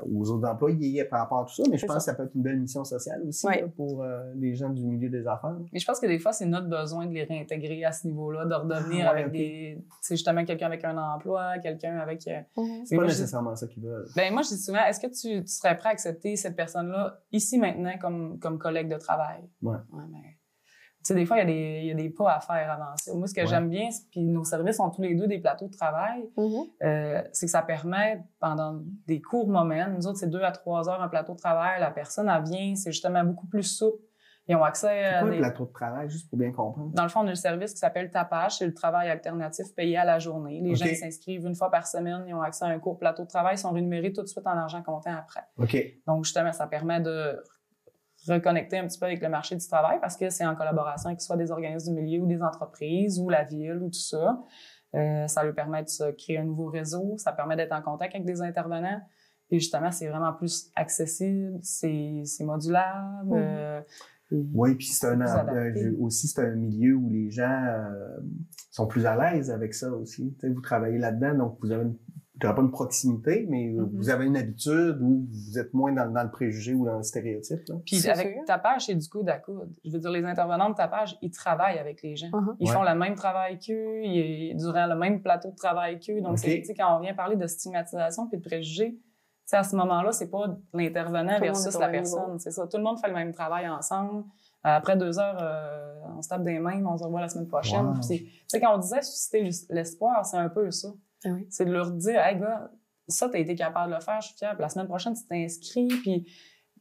aux autres employés, par rapport à tout ça, mais je pense que ça peut être une belle mission sociale aussi là, pour les gens du milieu des affaires. Mais je pense que des fois, c'est notre besoin de les réintégrer à ce niveau-là, de redevenir avec c'est justement quelqu'un avec un emploi, quelqu'un avec... C'est pas nécessairement ça qu'ils veulent. Ben moi, je dis souvent, est-ce que tu serais prêt à accepter cette personne-là ici maintenant comme collègue de travail? Ouais. Tu sais, des fois, il y a des pas à faire avant ça. Moi, ce que j'aime bien, puis nos services ont tous les deux des plateaux de travail, c'est que ça permet, pendant des courts moments, nous autres, c'est 2 à 3 heures un plateau de travail, la personne, elle vient, c'est justement beaucoup plus souple. Ils ont accès à C'est quoi un plateau de travail, juste pour bien comprendre? Dans le fond, on a le service qui s'appelle Tapage, c'est le travail alternatif payé à la journée. Les gens s'inscrivent une fois par semaine, ils ont accès à un court plateau de travail, ils sont rémunérés tout de suite en argent comptant après. Donc, justement, ça permet de reconnecter un petit peu avec le marché du travail parce que c'est en collaboration avec soit des organismes du milieu ou des entreprises ou la ville ou tout ça. Ça leur permet de se créer un nouveau réseau, ça permet d'être en contact avec des intervenants. Et justement, c'est vraiment plus accessible, c'est modulable. Oui, puis c'est aussi c'est un milieu où les gens sont plus à l'aise avec ça aussi. Tu sais, vous travaillez là-dedans, donc vous avez pas une proximité, mais vous avez une habitude où vous êtes moins dans le préjugé ou dans le stéréotype. Là. Puis avec Tapage, c'est du coude à coude. Je veux dire, les intervenants de Tapage, ils travaillent avec les gens. Ils font le même travail qu'eux, durant le même plateau de travail qu'eux. Donc, tu sais, quand on vient parler de stigmatisation puis de préjugés, à ce moment-là, c'est pas l'intervenant versus la personne. C'est ça. Tout le monde fait le même travail ensemble. Après 2 heures, on se tape des mains, on se revoit la semaine prochaine. Tu sais, quand on disait susciter l'espoir, c'est un peu ça. Oui. C'est de leur dire, hey gars, ça, t'as été capable de le faire, je suis fière. Puis la semaine prochaine, tu t'inscris. Puis,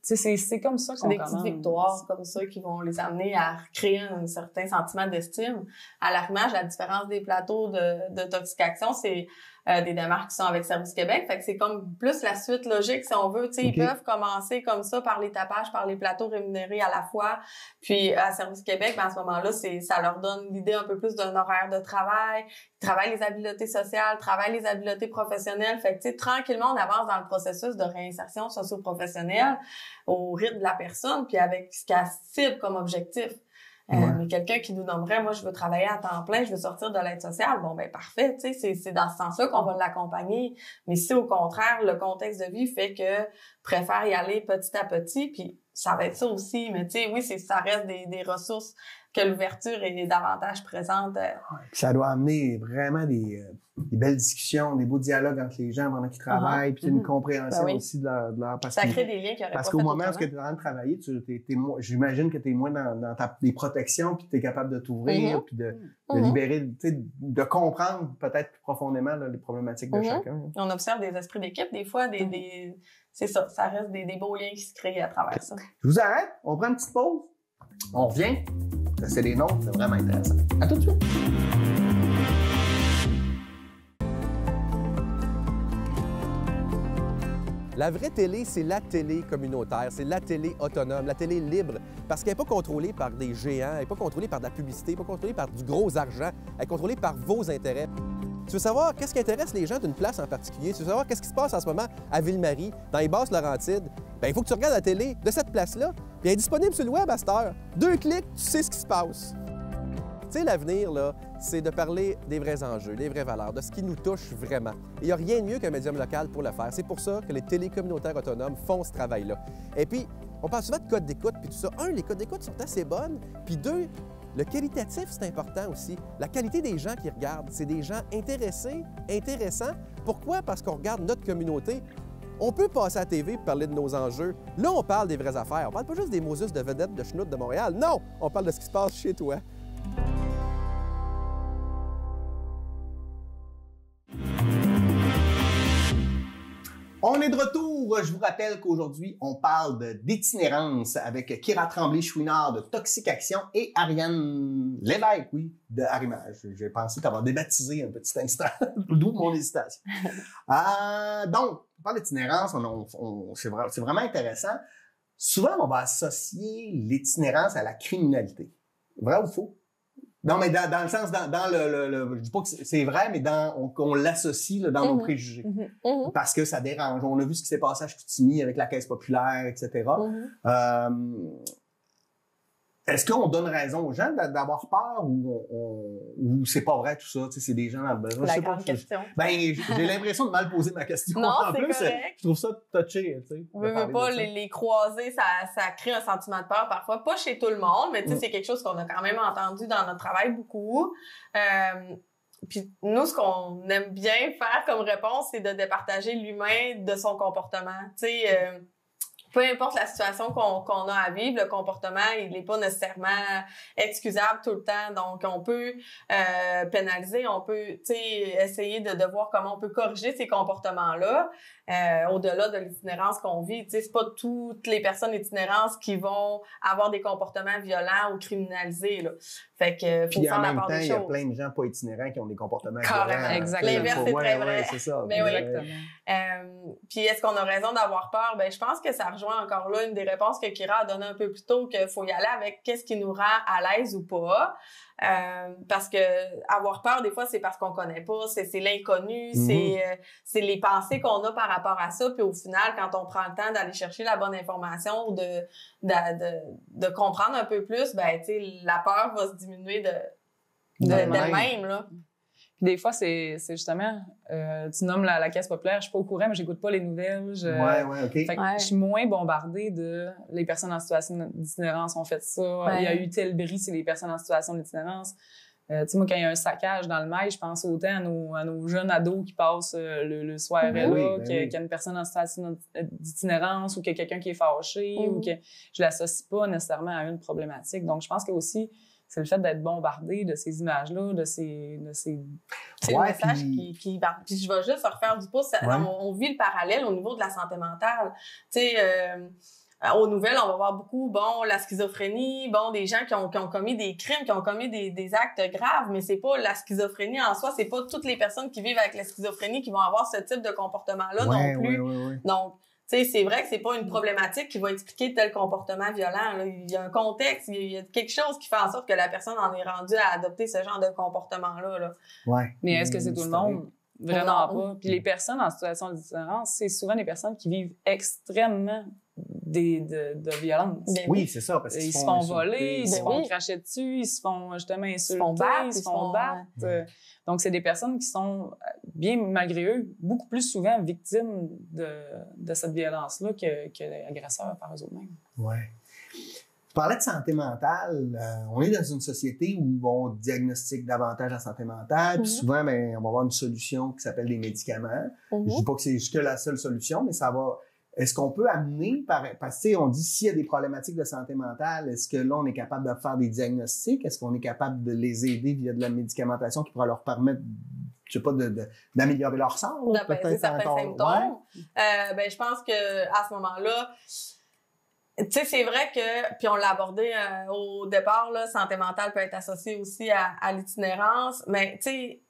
tu sais, c'est comme ça qu'on commence. Des petites victoires comme ça qui vont les amener à créer un certain sentiment d'estime. À l'arrimage, la différence des plateaux de toxication, c'est des démarches qui sont avec Service Québec. Fait que c'est comme plus la suite logique, si on veut. Tu sais, ils peuvent commencer comme ça par les tapages, par les plateaux rémunérés à la fois. Puis à Service Québec, ben, à ce moment-là, ça leur donne l'idée un peu plus d'un horaire de travail. Ils travaillent les habiletés sociales, travaillent les habiletés professionnelles. Fait que, tu sais, tranquillement, on avance dans le processus de réinsertion socio-professionnelle au rythme de la personne, puis avec ce qu'elle cible comme objectif. Mais quelqu'un qui nous nommerait, moi, je veux travailler à temps plein, je veux sortir de l'aide sociale, bon, ben parfait, tu sais, c'est dans ce sens-là qu'on va l'accompagner. Mais si, au contraire, le contexte de vie fait que préfère y aller petit à petit, puis ça va être ça aussi, mais tu sais, oui, ça reste des ressources que l'ouverture est davantage présente. Ça doit amener vraiment des belles discussions, des beaux dialogues entre les gens pendant qu'ils travaillent, puis une compréhension aussi de leur ça crée des liens qui auraient parce pas qu'au fait moment où autrement. tu es en train de travailler, j'imagine que tu es moins dans des protections, puis tu es capable de t'ouvrir, puis de libérer, tu sais, de comprendre peut-être plus profondément là, les problématiques de chacun. On observe des esprits d'équipe, des fois, c'est ça reste des beaux liens qui se créent à travers ça. Je vous arrête, on prend une petite pause, on revient, ça c'est des noms, c'est vraiment intéressant. À tout de suite! La vraie télé, c'est la télé communautaire, c'est la télé autonome, la télé libre, parce qu'elle n'est pas contrôlée par des géants, elle n'est pas contrôlée par de la publicité, elle n'est pas contrôlée par du gros argent, elle est contrôlée par vos intérêts. Tu veux savoir qu'est-ce qui intéresse les gens d'une place en particulier? Tu veux savoir qu'est-ce qui se passe en ce moment à Ville-Marie, dans les Basses-Laurentides? Bien, il faut que tu regardes la télé de cette place-là, puis elle est disponible sur le web à cette heure. 2 clics, tu sais ce qui se passe. Tu sais, l'avenir, là, c'est de parler des vrais enjeux, des vraies valeurs, de ce qui nous touche vraiment. Et il n'y a rien de mieux qu'un médium local pour le faire. C'est pour ça que les télécommunautaires autonomes font ce travail-là. Et puis, on parle souvent de codes d'écoute, puis tout ça. Un, les codes d'écoute sont assez bonnes, puis deux, le qualitatif, c'est important aussi. La qualité des gens qui regardent, c'est des gens intéressés, intéressants. Pourquoi? Parce qu'on regarde notre communauté. On peut passer à la TV et parler de nos enjeux. Là, on parle des vraies affaires. On parle pas juste des Moses de vedettes de schnout de Montréal. Non! On parle de ce qui se passe chez toi. On est de retour. Je vous rappelle qu'aujourd'hui, on parle d'itinérance avec Kira Tremblay-Chouinard de Toxic Action et Ariane Lévesque, oui, de Arrimage. J'ai pensé t'avoir débaptisé un petit instant, d'où mon hésitation. Donc, on parle d'itinérance, c'est vraiment intéressant. Souvent, on va associer l'itinérance à la criminalité. Vrai ou faux? Non, mais dans le sens, je dis pas que c'est vrai, mais on l'associe là, dans nos préjugés. Parce que ça dérange. On a vu ce qui s'est passé à Chicoutimi avec la Caisse populaire, etc. Est-ce qu'on donne raison aux gens d'avoir peur ou c'est pas vrai tout ça? Tu sais, c'est des gens dans le besoin. La grande question. J'ai l'impression de mal poser ma question. Non, en c'est plus, correct. je trouve ça touché. Tu sais, On veut pas les croiser, ça crée un sentiment de peur parfois, pas chez tout le monde, mais tu sais, c'est quelque chose qu'on a quand même entendu dans notre travail beaucoup. Puis nous, ce qu'on aime bien faire comme réponse, c'est de départager l'humain de son comportement. Tu sais, peu importe la situation qu'on a à vivre, le comportement, il n'est pas nécessairement excusable tout le temps. Donc, on peut pénaliser, on peut, tu sais, essayer de voir comment on peut corriger ces comportements-là au-delà de l'itinérance qu'on vit. Tu sais, c'est pas toutes les personnes itinérantes qui vont avoir des comportements violents ou criminalisés, là. Fait que faut puis faire en la même part temps, des il y a choses. plein de gens pas itinérants qui ont des comportements Carrément. violents. Exactement. L'inverse, c'est très vrai. C'est ça. Mais oui. Exactement. Puis est-ce qu'on a raison d'avoir peur? Ben je pense que ça rejoint encore là une des réponses que Kira a donné un peu plus tôt, qu'il faut y aller avec qu'est-ce qui nous rend à l'aise ou pas. Parce que avoir peur, des fois, c'est parce qu'on connaît pas, c'est l'inconnu, c'est les pensées qu'on a par rapport à ça. Puis au final, quand on prend le temps d'aller chercher la bonne information ou de comprendre un peu plus, ben tu sais, la peur va se diminuer d'elle-même, là. Puis des fois, c'est justement, tu nommes la Caisse populaire, je suis pas au courant, mais j'écoute pas les nouvelles. OK. Fait que je suis moins bombardée de les personnes en situation d'itinérance ont fait ça. Ouais. Il y a eu tel bris, c'est les personnes en situation d'itinérance. Tu sais, moi, quand il y a un saccage dans le mail, je pense autant à nos jeunes ados qui passent le soir là, qu'il y a une personne en situation d'itinérance ou qu'il y a quelqu'un qui est fâché ou que je l'associe pas nécessairement à une problématique. Donc, je pense que aussi, c'est le fait d'être bombardé de ces images-là, de ces... C'est le message qui puis je vais juste refaire du pouce. On vit le parallèle au niveau de la santé mentale. Tu sais, aux nouvelles, on va voir beaucoup, la schizophrénie, des gens qui ont commis des crimes, qui ont commis des actes graves, mais c'est pas la schizophrénie en soi, c'est pas toutes les personnes qui vivent avec la schizophrénie qui vont avoir ce type de comportement-là non plus. Donc, tu sais, c'est vrai que c'est pas une problématique qui va expliquer tel comportement violent, là. Il y a un contexte, il y a quelque chose qui fait en sorte que la personne en est rendue à adopter ce genre de comportement-là, là. Ouais. Mais est-ce que c'est tout le monde? Vraiment pas. Puis les personnes en situation d'itinérance, c'est souvent des personnes qui vivent extrêmement de violence. Oui, c'est ça. Parce qu'ils se font voler, ils se font cracher dessus, ils se font justement insulter, ils se font battre. Donc, c'est des personnes qui sont, bien malgré eux, beaucoup plus souvent victimes de cette violence-là que agresseurs par eux-mêmes. Ouais. Tu parlais de santé mentale. On est dans une société où on diagnostique davantage la santé mentale. Puis souvent, ben, on va avoir une solution qui s'appelle les médicaments. Je dis pas que c'est juste la seule solution, mais ça va... Est-ce qu'on peut amener, parce que on dit s'il y a des problématiques de santé mentale, est-ce que là, on est capable de faire des diagnostics? Est-ce qu'on est capable de les aider via de la médicamentation qui pourra leur permettre, je sais pas, d'améliorer leur sort? D'apaiser certains symptômes. Ben, je pense que à ce moment-là, tu sais, c'est vrai que, puis on l'a abordé au départ, là, santé mentale peut être associée aussi à l'itinérance, mais tu sais,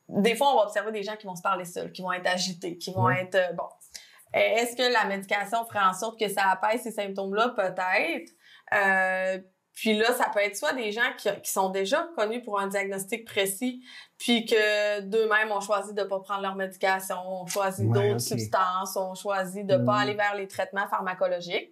des fois, on va observer des gens qui vont se parler seuls, qui vont être agités, qui vont être, bon... Est-ce que la médication ferait en sorte que ça apaise ces symptômes-là? Peut-être. Puis là, ça peut être soit des gens qui sont déjà connus pour un diagnostic précis, puis que d'eux-mêmes ont choisi de pas prendre leur médication, ont choisi d'autres substances, ont choisi de pas aller vers les traitements pharmacologiques.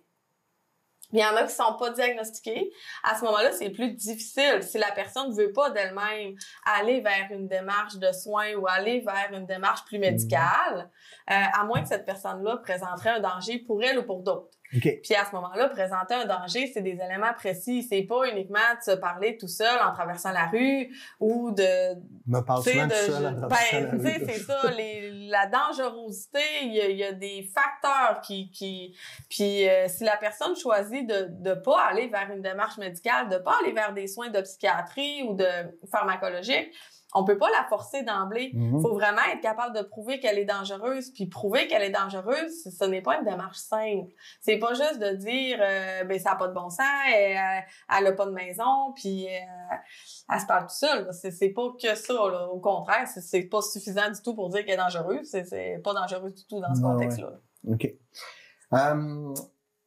Il y en a qui sont pas diagnostiqués. À ce moment-là, c'est plus difficile. Si la personne ne veut pas d'elle-même aller vers une démarche de soins ou aller vers une démarche plus médicale, à moins que cette personne-là présenterait un danger pour elle ou pour d'autres. Puis à ce moment-là, présenter un danger, c'est des éléments précis. C'est pas uniquement de se parler tout seul en traversant la rue ou de... Me parle souvent tout seul en traversant la rue. Tu sais, c'est ça, la dangerosité, il y a des facteurs qui puis si la personne choisit de pas aller vers une démarche médicale, de pas aller vers des soins de psychiatrie ou de pharmacologique, on peut pas la forcer d'emblée. Faut vraiment être capable de prouver qu'elle est dangereuse. Puis prouver qu'elle est dangereuse, ce n'est pas une démarche simple. C'est pas juste de dire ben ça a pas de bon sens, elle a pas de maison, puis elle se parle tout seule. C'est pas que ça, là. Au contraire, c'est pas suffisant du tout pour dire qu'elle est dangereuse. C'est pas dangereux du tout dans ce contexte-là. OK.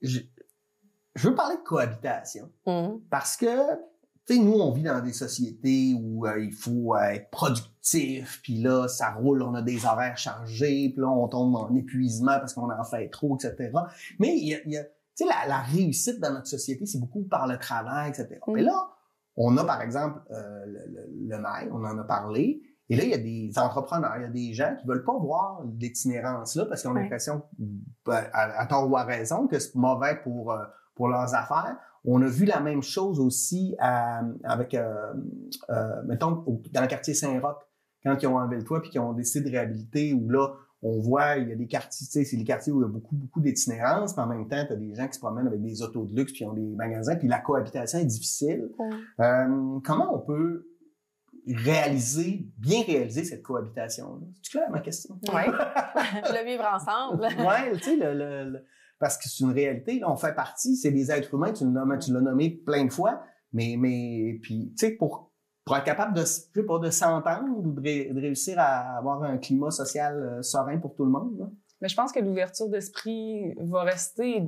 Je veux parler de cohabitation. Parce que tu sais, nous, on vit dans des sociétés où il faut être productif, puis là, ça roule, on a des horaires chargés, puis là, on tombe en épuisement parce qu'on en fait trop, etc. Mais il y a tu sais, la réussite dans notre société, c'est beaucoup par le travail, etc. Mais là, on a, par exemple, le mail, on en a parlé, et là, il y a des entrepreneurs, il y a des gens qui veulent pas voir l'itinérance-là parce qu'ils ont l'impression, à tort ou à raison, que c'est mauvais pour leurs affaires. On a vu la même chose aussi avec, mettons, dans le quartier Saint-Roch, quand ils ont enlevé le toit puis qu'ils ont décidé de réhabiliter, où là, on voit, il y a des quartiers, tu sais, c'est les quartiers où il y a beaucoup d'itinérance, mais en même temps, tu as des gens qui se promènent avec des autos de luxe puis ils ont des magasins, puis la cohabitation est difficile. Comment on peut bien réaliser cette cohabitation-là? C'est clair, ma question? Oui. Le vivre ensemble. Oui, tu sais, parce que c'est une réalité, là, on fait partie, c'est des êtres humains, tu l'as nommé plein de fois, mais puis, tu sais, pour être capable de s'entendre ou de réussir à avoir un climat social serein pour tout le monde, là. Mais je pense que l'ouverture d'esprit va rester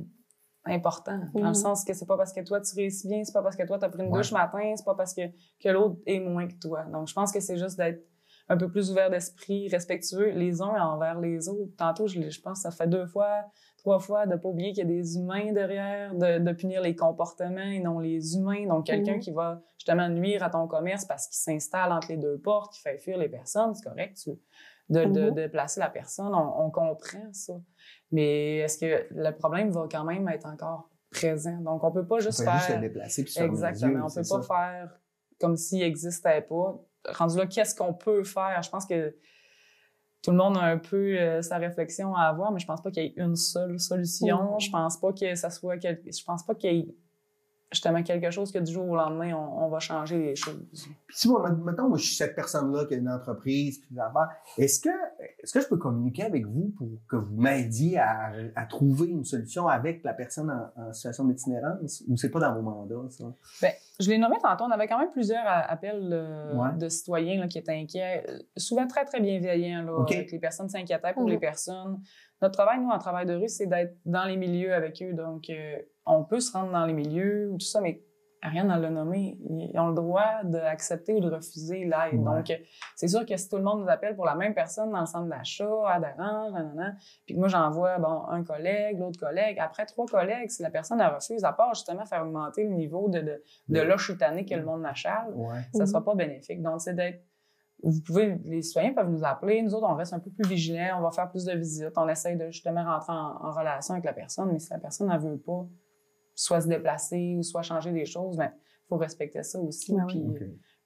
important, dans le sens que c'est pas parce que toi tu réussis bien, c'est pas parce que toi t'as pris une douche matin, c'est pas parce que l'autre est moins que toi. Donc je pense que c'est juste d'être un peu plus ouvert d'esprit, respectueux les uns envers les autres. Tantôt, je pense que ça fait 2 fois, 3 fois de pas oublier qu'il y a des humains derrière, de punir les comportements et non les humains. Donc quelqu'un qui va justement nuire à ton commerce parce qu'il s'installe entre les 2 portes, qui fait fuir les personnes, c'est correct, de placer la personne, on comprend ça. Mais est-ce que le problème va quand même être encore présent? Donc, on peut pas juste faire... juste le déplacer puis exactement, on peut pas faire comme s'il n'existait pas. Rendu là, qu'est-ce qu'on peut faire? Je pense que tout le monde a un peu sa réflexion à avoir, mais je pense pas qu'il y ait une seule solution. Je pense pas que ça soit... Je pense pas qu'il y ait justement quelque chose que du jour au lendemain, on va changer les choses. Puis si mettons, moi, je suis cette personne-là qui a une entreprise, puis est-ce que je peux communiquer avec vous pour que vous m'aidiez à trouver une solution avec la personne en situation d'itinérance, ou c'est pas dans vos mandats, ça? Ben, je l'ai nommé tantôt, on avait quand même plusieurs appels de citoyens là, qui étaient inquiets, souvent très, très bienveillants, là, avec les personnes s'inquiétaient pour les personnes. Notre travail, nous, en travail de rue, c'est d'être dans les milieux avec eux. Donc, on peut se rendre dans les milieux ou tout ça, mais Ariane l'a nommé, ils ont le droit d'accepter ou de refuser l'aide. Donc, c'est sûr que si tout le monde nous appelle pour la même personne dans le centre d'achat, à d'Orange, puis que moi, j'envoie un collègue, l'autre collègue, après 3 collègues, si la personne elle refuse, à part justement faire augmenter le niveau de l'oche utanée que le monde nachale, ça sera pas bénéfique. Donc, c'est d'être... les citoyens peuvent nous appeler, nous autres, on reste un peu plus vigilants, on va faire plus de visites, on essaye de justement rentrer en relation avec la personne, mais si la personne ne veut pas, soit se déplacer ou soit changer des choses, ben faut respecter ça aussi. Ouais, puis,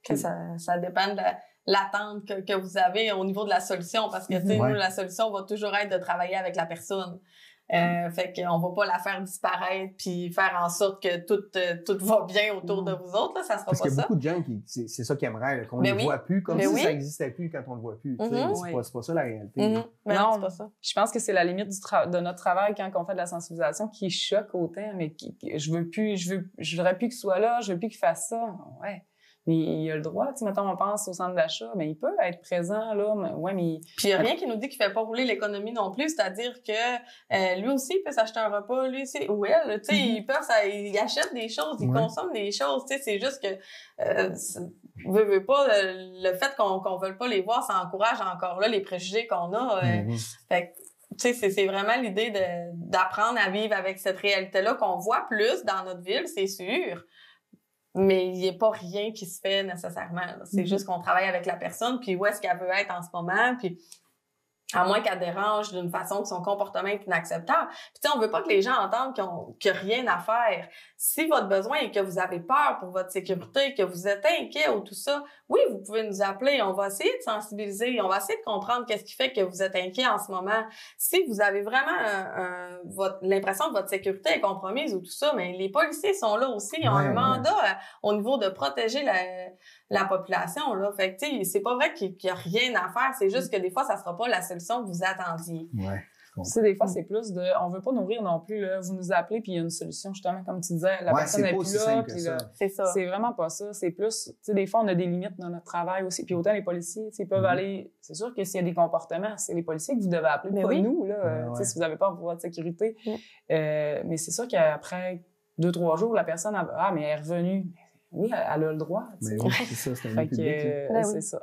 que ça dépend de l'attente que vous avez au niveau de la solution, parce que, tu sais, nous, la solution va toujours être de travailler avec la personne. Fait qu'on va pas la faire disparaître puis faire en sorte que tout va bien autour de vous autres, là, ça sera parce pas ça. Parce qu'il y a beaucoup de gens qui, c'est ça qu'ils aimeraient, là, qu'on Mais les voit plus, comme Mais si ça existait plus quand on le voit plus. C'est pas ça la réalité. Mais non, c'est pas ça. Je pense que c'est la limite de notre travail quand on fait de la sensibilisation qui choque autant, mais je voudrais plus qu'il soit là, je veux plus qu'il fasse ça. Ouais. Mais il a le droit, tu sais, mettons, on pense au centre d'achat, mais il peut être présent, là, mais... Puis il y a rien qui nous dit qu'il fait pas rouler l'économie non plus, c'est-à-dire que lui aussi, il peut s'acheter un repas, lui aussi, ou elle, tu sais, il achète des choses, il consomme des choses, tu sais, c'est juste que, veut pas, le fait qu'on veuille pas les voir, ça encourage encore là les préjugés qu'on a. Fait que, tu sais, c'est vraiment l'idée d'apprendre à vivre avec cette réalité-là qu'on voit plus dans notre ville, c'est sûr. Mais il n'y a pas rien qui se fait nécessairement. C'est juste qu'on travaille avec la personne, puis où est-ce qu'elle veut être en ce moment, puis à moins qu'elle dérange d'une façon que son comportement est inacceptable. Puis tu sais, on veut pas que les gens entendent qu'il n'y a rien à faire. Si votre besoin est que vous avez peur pour votre sécurité, que vous êtes inquiet ou tout ça, oui, vous pouvez nous appeler. On va essayer de sensibiliser. On va essayer de comprendre qu'est-ce qui fait que vous êtes inquiet en ce moment. Si vous avez vraiment l'impression que votre sécurité est compromise ou tout ça, mais les policiers sont là aussi. Ils ont un mandat au niveau de protéger la population, là. Fait que, tu sais, c'est pas vrai qu'il y a rien à faire. C'est juste que des fois, ça sera pas la solution que vous attendiez. Tu sais, des fois, c'est plus on veut pas nourrir non plus, là. Vous nous appelez, puis il y a une solution, justement, comme tu disais, la personne n'est plus là, puis là. C'est ça. C'est vraiment pas ça. C'est plus, tu sais, des fois, on a des limites dans notre travail aussi. Puis autant les policiers, tu sais, ils peuvent aller. C'est sûr que s'il y a des comportements, c'est les policiers que vous devez appeler, pas nous, là. Tu sais, si vous avez pas votre sécurité. Mais c'est sûr qu'après 2-3 jours, la personne, mais elle est revenue. Oui, elle a le droit. Mais oui, c'est ça, c'est un public. C'est ça.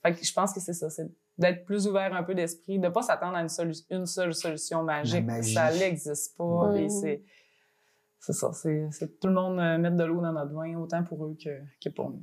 Fait que je pense que c'est ça, c'est d'être plus ouvert un peu d'esprit, de pas s'attendre à une seule solution magique. Ça n'existe pas. Et c'est ça, c'est tout le monde mettre de l'eau dans notre vin, autant pour eux que pour nous.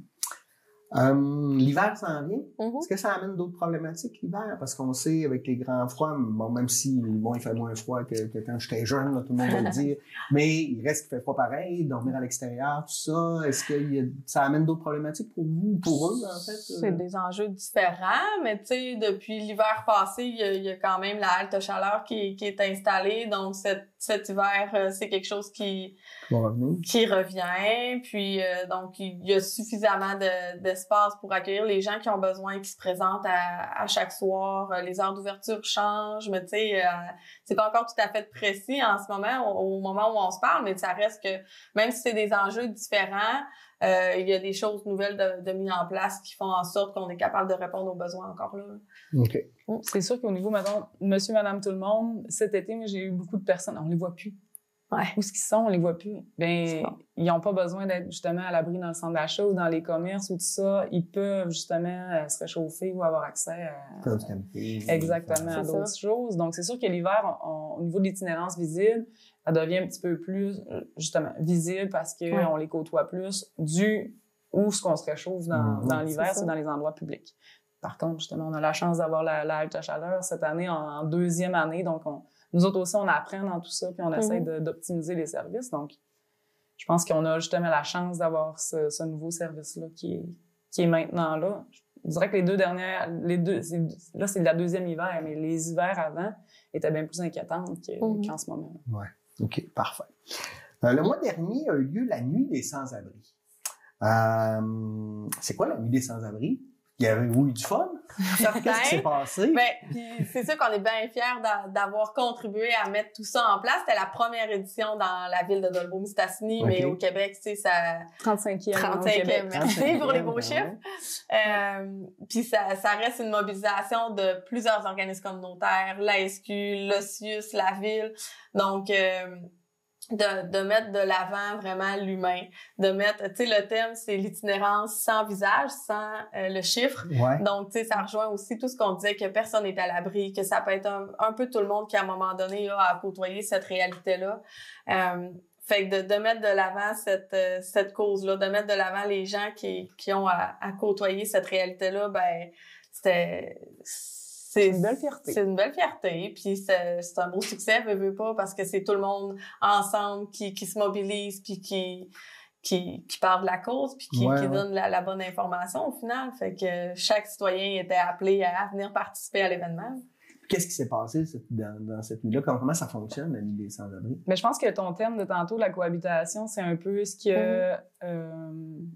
L'hiver s'en vient. Est-ce que ça amène d'autres problématiques, l'hiver? Parce qu'on sait, avec les grands froids, bon, même si, il fait moins froid que quand j'étais jeune, là, tout le monde va le dire, mais il reste qu'il fait froid pareil, dormir à l'extérieur, tout ça. Est-ce que ça amène d'autres problématiques pour vous ou pour eux, en fait? C'est des enjeux différents, mais tu sais, depuis l'hiver passé, il y a quand même la halte chaleur qui est installée, donc cet hiver, c'est quelque chose qui revient. Puis donc il y a suffisamment d'espace pour accueillir les gens qui ont besoin, qui se présentent à chaque soir. Les heures d'ouverture changent, mais tu sais, c'est pas encore tout à fait précis en ce moment, au moment où on se parle, mais ça reste que même si c'est des enjeux différents, il y a des choses nouvelles de mises en place qui font en sorte qu'on est capable de répondre aux besoins encore là. OK. C'est sûr qu'au niveau, maintenant, monsieur, madame, tout le monde, cet été, moi, j'ai eu beaucoup de personnes, on les voit plus. Où est-ce qu'ils sont, on les voit plus. Ben, ils n'ont pas besoin d'être justement à l'abri dans le centre d'achat ou dans les commerces ou tout ça. Ils peuvent justement se réchauffer ou avoir accès à exactement à d'autres choses. Donc, c'est sûr que l'hiver, au niveau de l'itinérance visible, ça devient un petit peu plus justement visible parce qu'on les côtoie plus. Où ce qu'on se réchauffe dans l'hiver, c'est dans les endroits publics. Par contre, justement, on a la chance d'avoir la halte chaleur cette année en deuxième année. Donc, nous autres aussi, on apprend dans tout ça, puis on essaie d'optimiser les services. Donc, je pense qu'on a justement la chance d'avoir ce nouveau service-là qui est maintenant là. Je dirais que là, c'est la deuxième hiver, mais les hivers avant étaient bien plus inquiétantes qu'en ce moment. Oui, OK, parfait. Le mois dernier a eu lieu la Nuit des sans-abri. C'est quoi la Nuit des sans-abri? Il y avait eu du fun? Qu'est-ce qui s'est passé? Puis c'est sûr qu'on est bien fiers d'avoir contribué à mettre tout ça en place. C'était la première édition dans la ville de Dolbeau-Mistassini, mais au Québec, tu sais, ça... 35e. Merci pour les beaux chiffres. Puis ça reste une mobilisation de plusieurs organismes communautaires, la SQ, l'OSIUS, la ville. Donc... de mettre de l'avant vraiment l'humain, de mettre, tu sais, le thème, c'est l'itinérance sans visage, sans le chiffre. Donc, tu sais, ça rejoint aussi tout ce qu'on disait, que personne n'est à l'abri, que ça peut être un peu tout le monde qui, à un moment donné, a côtoyé cette réalité-là. Fait que de mettre de l'avant cette cause-là, de mettre de l'avant les gens qui ont à côtoyer cette réalité-là, ben, c'est une belle fierté. C'est une belle fierté, puis c'est un beau succès, veux pas, parce que c'est tout le monde ensemble qui se mobilise, puis qui parle de la cause, puis qui donne la bonne information au final. Fait que chaque citoyen était appelé à venir participer à l'événement. Qu'est-ce qui s'est passé dans cette nuit-là? Comment ça fonctionne, la nuit des sans-abri? Mais je pense que ton thème de tantôt, la cohabitation, c'est un peu ce qui a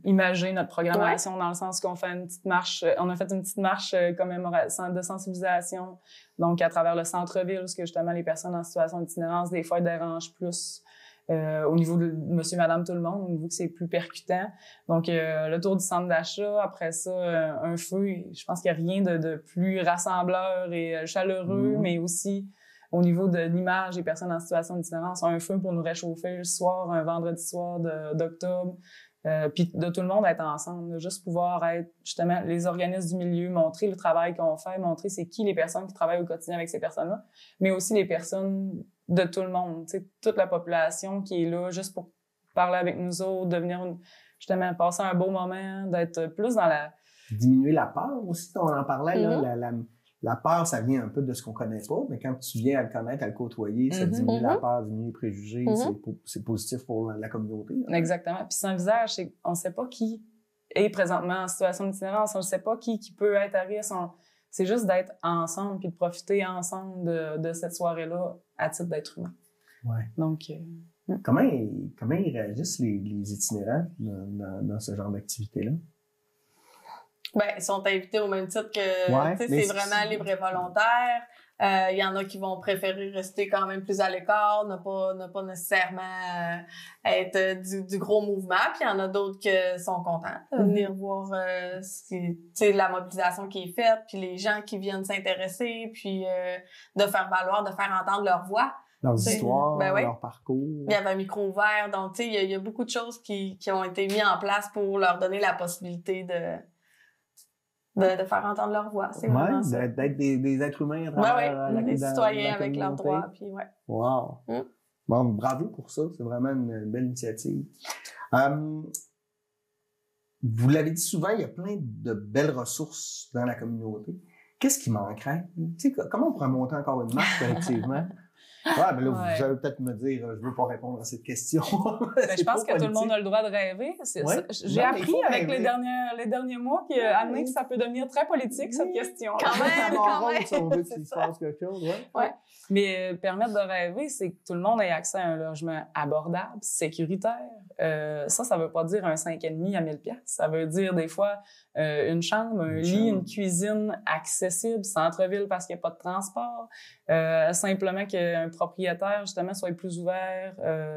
imagé notre programmation, dans le sens qu'on fait une petite marche. On a fait une petite marche de sensibilisation, donc à travers le centre-ville, parce que justement les personnes en situation d'itinérance, des fois, dérangent plus. Au niveau de monsieur, madame, tout le monde, au niveau que c'est plus percutant. Donc, le tour du centre d'achat, après ça, un feu, je pense qu'il n'y a rien de plus rassembleur et chaleureux, mais aussi au niveau de l'image des personnes en situation d'itinérance, un feu pour nous réchauffer le soir, un vendredi soir d'octobre, puis de tout le monde être ensemble, de juste pouvoir être, justement, les organismes du milieu, montrer le travail qu'on fait, montrer c'est qui les personnes qui travaillent au quotidien avec ces personnes-là, mais aussi les personnes de tout le monde, tu sais, toute la population qui est là juste pour parler avec nous autres, de venir justement passer un beau moment, d'être plus dans la... Diminuer la peur aussi, on en parlait, là, la peur, ça vient un peu de ce qu'on connaît pas, mais quand tu viens à le connaître, à le côtoyer, ça diminue la peur, diminue les préjugés, c'est positif pour la communauté. Hein. Exactement. Puis sans visage, on ne sait pas qui est présentement en situation d'itinérance, on ne sait pas qui peut être à risque. C'est juste d'être ensemble puis de profiter ensemble de cette soirée-là à titre d'être humain. Ouais. Donc, comment ils réagissent les itinérants dans ce genre d'activité-là? Ben, ils sont invités au même titre que, tu sais, c'est vraiment libre et volontaire. Il y en a qui vont préférer rester quand même plus à l'écart, ne pas nécessairement être du gros mouvement. Puis il y en a d'autres qui sont contents de venir voir la mobilisation qui est faite, puis les gens qui viennent s'intéresser, puis de faire valoir, de faire entendre leur voix. Leurs histoires, leur parcours. Il y avait un micro ouvert, donc tu sais, il y a beaucoup de choses qui ont été mises en place pour leur donner la possibilité de faire entendre leur voix. C'est vraiment ça. D'être des êtres humains à travers des citoyens avec leurs droits. Puis Wow! Bon, bravo pour ça. C'est vraiment une belle initiative. Vous l'avez dit souvent, il y a plein de belles ressources dans la communauté. Qu'est-ce qui manquerait? Tu sais, comment on pourrait monter encore une marche collectivement? Mais là, vous allez peut-être me dire, je veux pas répondre à cette question. Je pense que tout le monde a le droit de rêver. J'ai appris avec les derniers mois que ça peut devenir très politique, cette question. Quand même. Si on veut qu'il se passe quelque chose, Mais permettre de rêver, c'est que tout le monde ait accès à un logement abordable, sécuritaire. Ça veut pas dire un 5,5 à 1000 $. Ça veut dire des fois une chambre, un lit, une cuisine accessible, centre-ville parce qu'il n'y a pas de transport. Simplement qu'un propriétaire, justement, soit plus ouvert.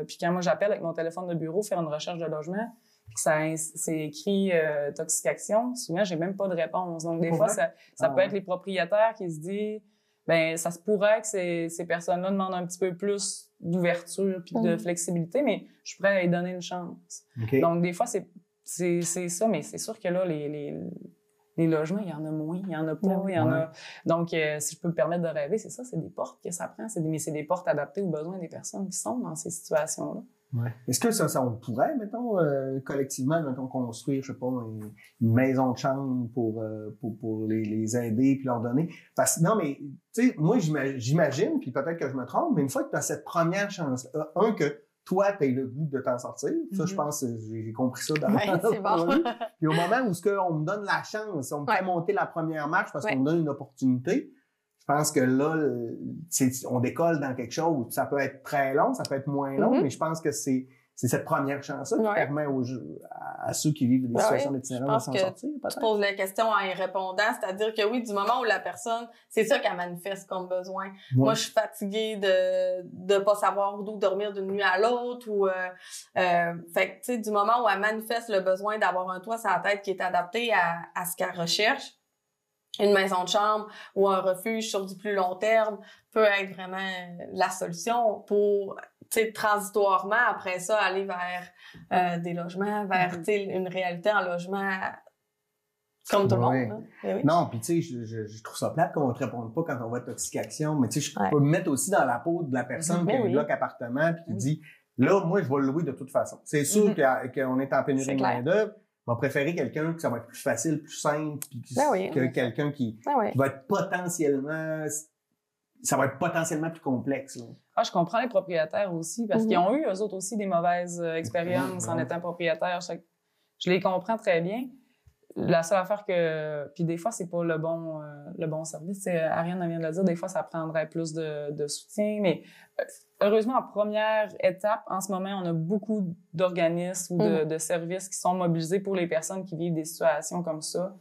Puis quand moi, j'appelle avec mon téléphone de bureau faire une recherche de logement, puis que c'est écrit toxication, souvent, j'ai même pas de réponse. Donc, des fois, ça peut être les propriétaires qui se disent, ben ça se pourrait que ces personnes-là demandent un petit peu plus d'ouverture puis de flexibilité, mais je suis prêt à y donner une chance. Okay. Donc, des fois, c'est ça, mais c'est sûr que là, les logements, il y en a moins, il y en a pas, il y en a... Donc, si je peux me permettre de rêver, c'est ça, c'est des portes que ça prend, mais c'est des portes adaptées aux besoins des personnes qui sont dans ces situations-là. Ouais. Est-ce que ça on pourrait, mettons, collectivement, construire, je sais pas, une maison de chambre pour les aider puis leur donner? Parce que, non, mais, tu sais, moi, j'imagine, puis peut-être que je me trompe, mais une fois que tu as cette première chance, que toi, tu as le goût de t'en sortir. Ça, je pense, j'ai compris ça dans c'est bon. Puis au moment où on me donne la chance, on me fait monter la première marche parce qu'on me donne une opportunité, je pense que là, on décolle dans quelque chose. Ça peut être très long, ça peut être moins long, mais je pense que c'est cette première chance-là qui permet à ceux qui vivent des situations d'itinérance de s'en sortir. Tu poses la question en y répondant, c'est-à-dire que oui, du moment où la personne, c'est ça qu'elle manifeste comme besoin. Moi, je suis fatiguée de pas savoir d'où dormir d'une nuit à l'autre ou fait que tu sais, du moment où elle manifeste le besoin d'avoir un toit sur la tête qui est adapté à ce qu'elle recherche, une maison de chambre ou un refuge sur du plus long terme peut être vraiment la solution pour, tu sais, transitoirement, après ça, aller vers des logements, vers, tu sais, une réalité en logement comme tout le monde. Hein? Oui. Non, puis tu sais, je trouve ça plate qu'on ne te réponde pas quand on va à toxication, mais tu sais, je peux me mettre aussi dans la peau de la personne qui a un bloc appartement puis qui dit, là, moi, je vais le louer de toute façon. C'est sûr qu'on est en pénurie de main-d'œuvre. va préférer quelqu'un que ça va être plus facile, plus simple, puis que quelqu'un qui va être potentiellement... Ça va être potentiellement plus complexe. Là. Ah, je comprends les propriétaires aussi, parce qu'ils ont eu, eux autres aussi, des mauvaises expériences en étant propriétaires. Je les comprends très bien. La seule affaire que... Puis des fois, c'est pas le bon service. Ariane vient de le dire, des fois, ça prendrait plus de soutien. Mais heureusement, en première étape, en ce moment, on a beaucoup d'organismes ou de services qui sont mobilisés pour les personnes qui vivent des situations comme ça.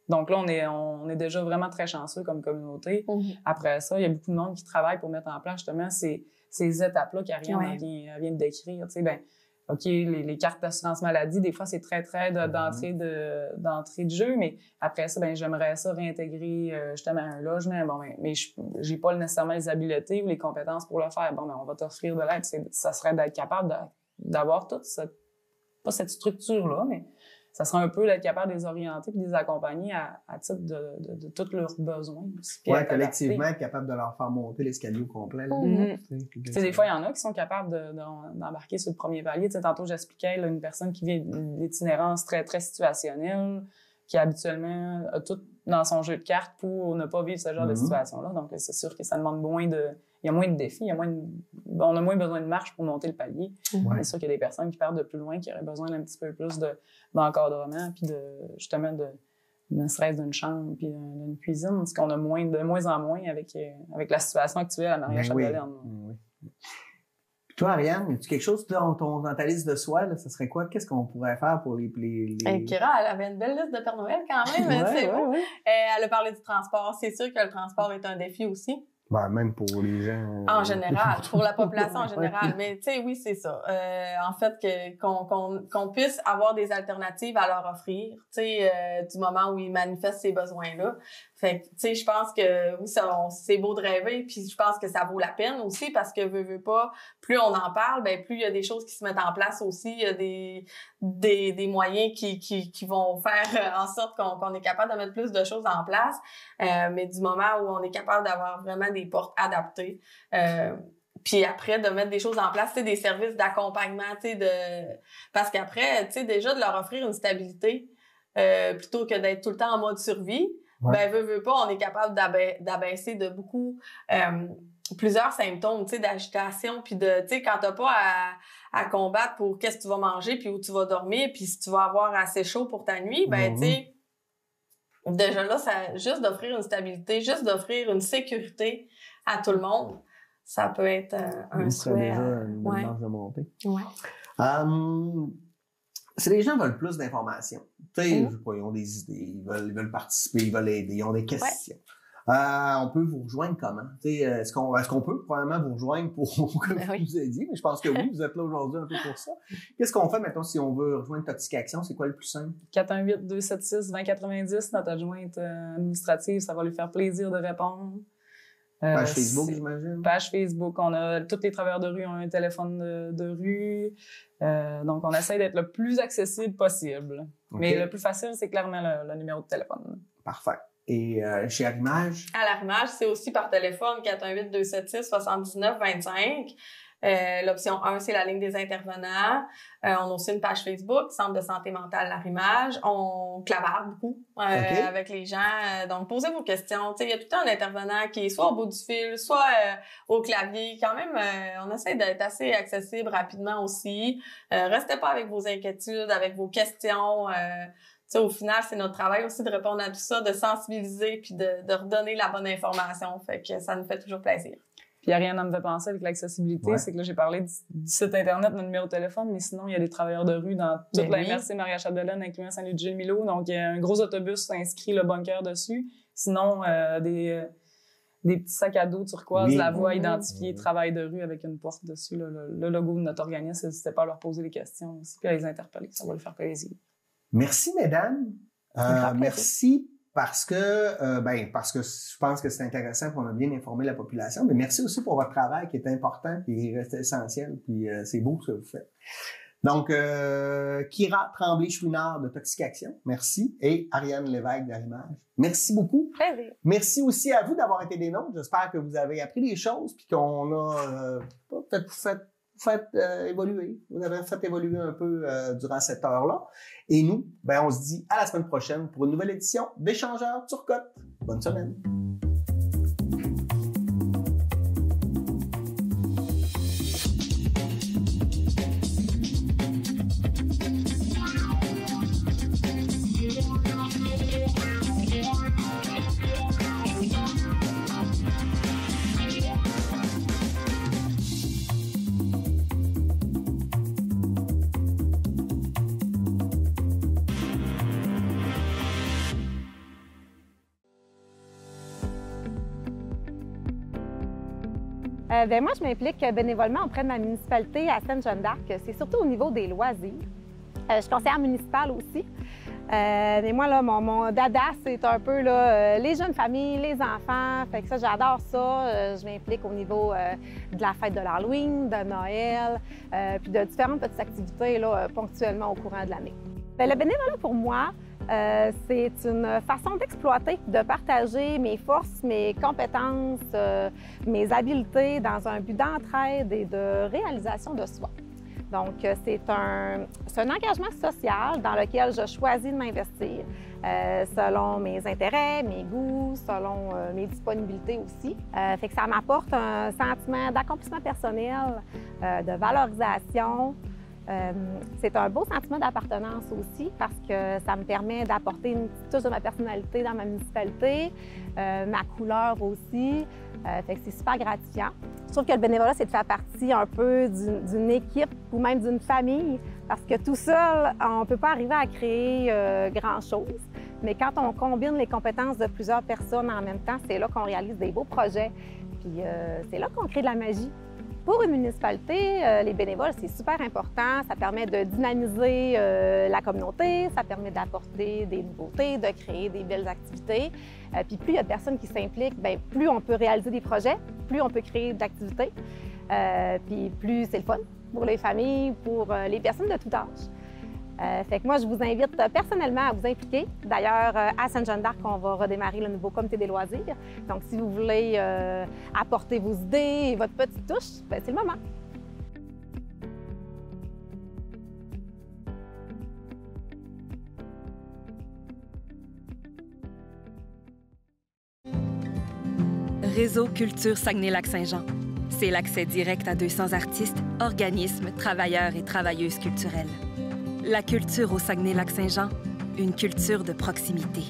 Donc là, on est déjà vraiment très chanceux comme communauté. Après ça, il y a beaucoup de monde qui travaille pour mettre en place justement ces étapes-là qu'Ariane vient de décrire. Tu sais, ben, OK, les cartes d'assurance maladie, des fois, c'est très d'entrée de jeu, mais après ça, ben j'aimerais ça réintégrer justement un logement. Bon, mais j'ai pas nécessairement les habiletés ou les compétences pour le faire. Bon, ben on va t'offrir de l'aide. Ça serait d'être capable d'avoir toute pas cette structure-là, mais ça serait un peu d'être capable de les orienter et de les accompagner à titre de tous leurs besoins. Oui, collectivement, être capable de leur faire monter l'escalier au complet. Des fois, il y en a qui sont capables d'embarquer sur le premier palier. T'sais, tantôt, j'expliquais une personne qui vit d'itinérance très, très situationnelle, qui habituellement a tout dans son jeu de cartes pour ne pas vivre ce genre de situation-là. Donc, c'est sûr que ça demande il y a moins de défis, on a moins besoin de marche pour monter le palier. C'est sûr qu'il y a des personnes qui partent de plus loin, qui auraient besoin d'un petit peu plus d'encadrement, puis justement ne serait-ce d'une chambre, puis d'une cuisine, parce qu'on a de moins en moins avec la situation actuelle à Maria-Chapdelaine. Puis toi, Ariane, as-tu quelque chose dans ta liste de soins, là, ça serait quoi? Qu'est-ce qu'on pourrait faire pour les... Kira, elle avait une belle liste de Père Noël quand même, c'est bon. Elle a parlé du transport. C'est sûr que le transport est un défi aussi. Ben, même pour les gens... En général, pour la population en général. Mais tu sais, oui, c'est ça. En fait, qu'on puisse avoir des alternatives à leur offrir, tu sais, du moment où ils manifestent ces besoins-là. Fait que, tu sais, je pense que oui, c'est beau de rêver, puis je pense que ça vaut la peine aussi parce que veut pas, plus on en parle, ben plus il y a des choses qui se mettent en place aussi, il y a des moyens qui vont faire en sorte qu'on est capable de mettre plus de choses en place, mais du moment où on est capable d'avoir vraiment des portes adaptées, puis après de mettre des choses en place, tu sais, des services d'accompagnement, tu sais, parce qu'après, tu sais, déjà de leur offrir une stabilité plutôt que d'être tout le temps en mode survie. Ben, veut pas, on est capable d'abaisser de beaucoup plusieurs symptômes, tu sais, d'agitation, puis tu sais, quand t'as pas à combattre pour qu'est-ce que tu vas manger, puis où tu vas dormir, puis si tu vas avoir assez chaud pour ta nuit, ben, tu sais, déjà là, juste d'offrir une stabilité, juste d'offrir une sécurité à tout le monde, ça peut être un souhait. Déjà une marge de montée. Si les gens veulent plus d'informations, tu sais, ils ont des idées, ils veulent participer, ils veulent aider, ils ont des questions. On peut vous rejoindre comment? Tu sais, est-ce qu'on peut probablement vous rejoindre pour que vous vous aidiez? Mais je pense que oui, vous êtes là aujourd'hui un peu pour ça. Qu'est-ce qu'on fait maintenant si on veut rejoindre Toxic Action? C'est quoi le plus simple? 418-276-2090, notre adjointe administrative, ça va lui faire plaisir de répondre. Page Facebook, j'imagine? Page Facebook. Tous les travailleurs de rue ont un téléphone de rue. Donc, on essaie d'être le plus accessible possible. Mais le plus facile, c'est clairement le numéro de téléphone. Parfait. Et chez Arrimage? À l'Arrimage, c'est aussi par téléphone, 418-276-7925. L'option 1, c'est la ligne des intervenants. On a aussi une page Facebook, Centre de santé mentale l'Arrimage. On clavarde beaucoup avec les gens. Donc, posez vos questions. Il y a tout le temps un intervenant qui est soit au bout du fil, soit au clavier. Quand même, on essaie d'être assez accessible rapidement aussi. Restez pas avec vos inquiétudes, avec vos questions. Au final, c'est notre travail aussi de répondre à tout ça, de sensibiliser puis de redonner la bonne information. Fait que ça nous fait toujours plaisir. Puis il n'y a rien à me faire penser avec l'accessibilité. C'est que là, j'ai parlé du site Internet, notre numéro de téléphone, mais sinon, il y a des travailleurs de rue dans toute la MRC Maria-Chapdelaine, incluant Saint-Louis-du-Gilles-Milo. Donc, il y a un gros autobus inscrit le bunker dessus. Sinon, des petits sacs à dos turquoise, la voie identifiée, travail de rue avec une porte dessus, le logo de notre organisme. N'hésitez pas à leur poser des questions aussi, puis à les interpeller. Ça va leur faire plaisir. Merci, mesdames. Merci parce que je pense que c'est intéressant qu'on a bien informé la population, mais merci aussi pour votre travail qui est important et qui reste essentiel, puis c'est beau ce que vous faites. Donc, Kira Tremblay-Chouinard de Toxic Action, merci, et Ariane Lévesque d'Arrimage. Merci beaucoup. Plaisir. Merci aussi à vous d'avoir été des nôtres. J'espère que vous avez appris des choses, puis qu'on a peut-être fait fait évoluer. Vous nous avez fait évoluer un peu durant cette heure-là. Et nous, ben, on se dit à la semaine prochaine pour une nouvelle édition d'Échangeurs Turcotte. Bonne semaine. Moi, je m'implique bénévolement auprès de ma municipalité à Sainte-Jeanne-d'Arc. C'est surtout au niveau des loisirs. Je suis conseillère municipale aussi. Mais moi, là, mon dada, c'est un peu là, les jeunes familles, les enfants. Fait que ça, j'adore ça. Je m'implique au niveau de la fête de l'Halloween, de Noël, puis de différentes petites activités là, ponctuellement au courant de l'année. Le bénévolat, pour moi, c'est une façon d'exploiter, de partager mes forces, mes compétences, mes habiletés dans un but d'entraide et de réalisation de soi. Donc, c'est un engagement social dans lequel je choisis de m'investir selon mes intérêts, mes goûts, selon mes disponibilités aussi. Fait que ça m'apporte un sentiment d'accomplissement personnel, de valorisation. C'est un beau sentiment d'appartenance aussi parce que ça me permet d'apporter une petite touche de ma personnalité dans ma municipalité, ma couleur aussi. Fait que c'est super gratifiant. Je trouve que le bénévolat, c'est de faire partie un peu d'une équipe ou même d'une famille parce que tout seul, on ne peut pas arriver à créer grand-chose. Mais quand on combine les compétences de plusieurs personnes en même temps, c'est là qu'on réalise des beaux projets. Puis c'est là qu'on crée de la magie. Pour une municipalité, les bénévoles, c'est super important. Ça permet de dynamiser la communauté, ça permet d'apporter des nouveautés, de créer des belles activités. Puis plus il y a de personnes qui s'impliquent, bien, plus on peut réaliser des projets, plus on peut créer d'activités. Puis plus c'est le fun pour les familles, pour les personnes de tout âge. Fait que moi, je vous invite personnellement à vous impliquer. D'ailleurs, à Sainte-Jeanne-d'Arc, on va redémarrer le nouveau comité des loisirs. Donc, si vous voulez apporter vos idées et votre petite touche, bien, c'est le moment. Réseau Culture Saguenay-Lac-Saint-Jean. C'est l'accès direct à 200 artistes, organismes, travailleurs et travailleuses culturelles. La culture au Saguenay-Lac-Saint-Jean, une culture de proximité.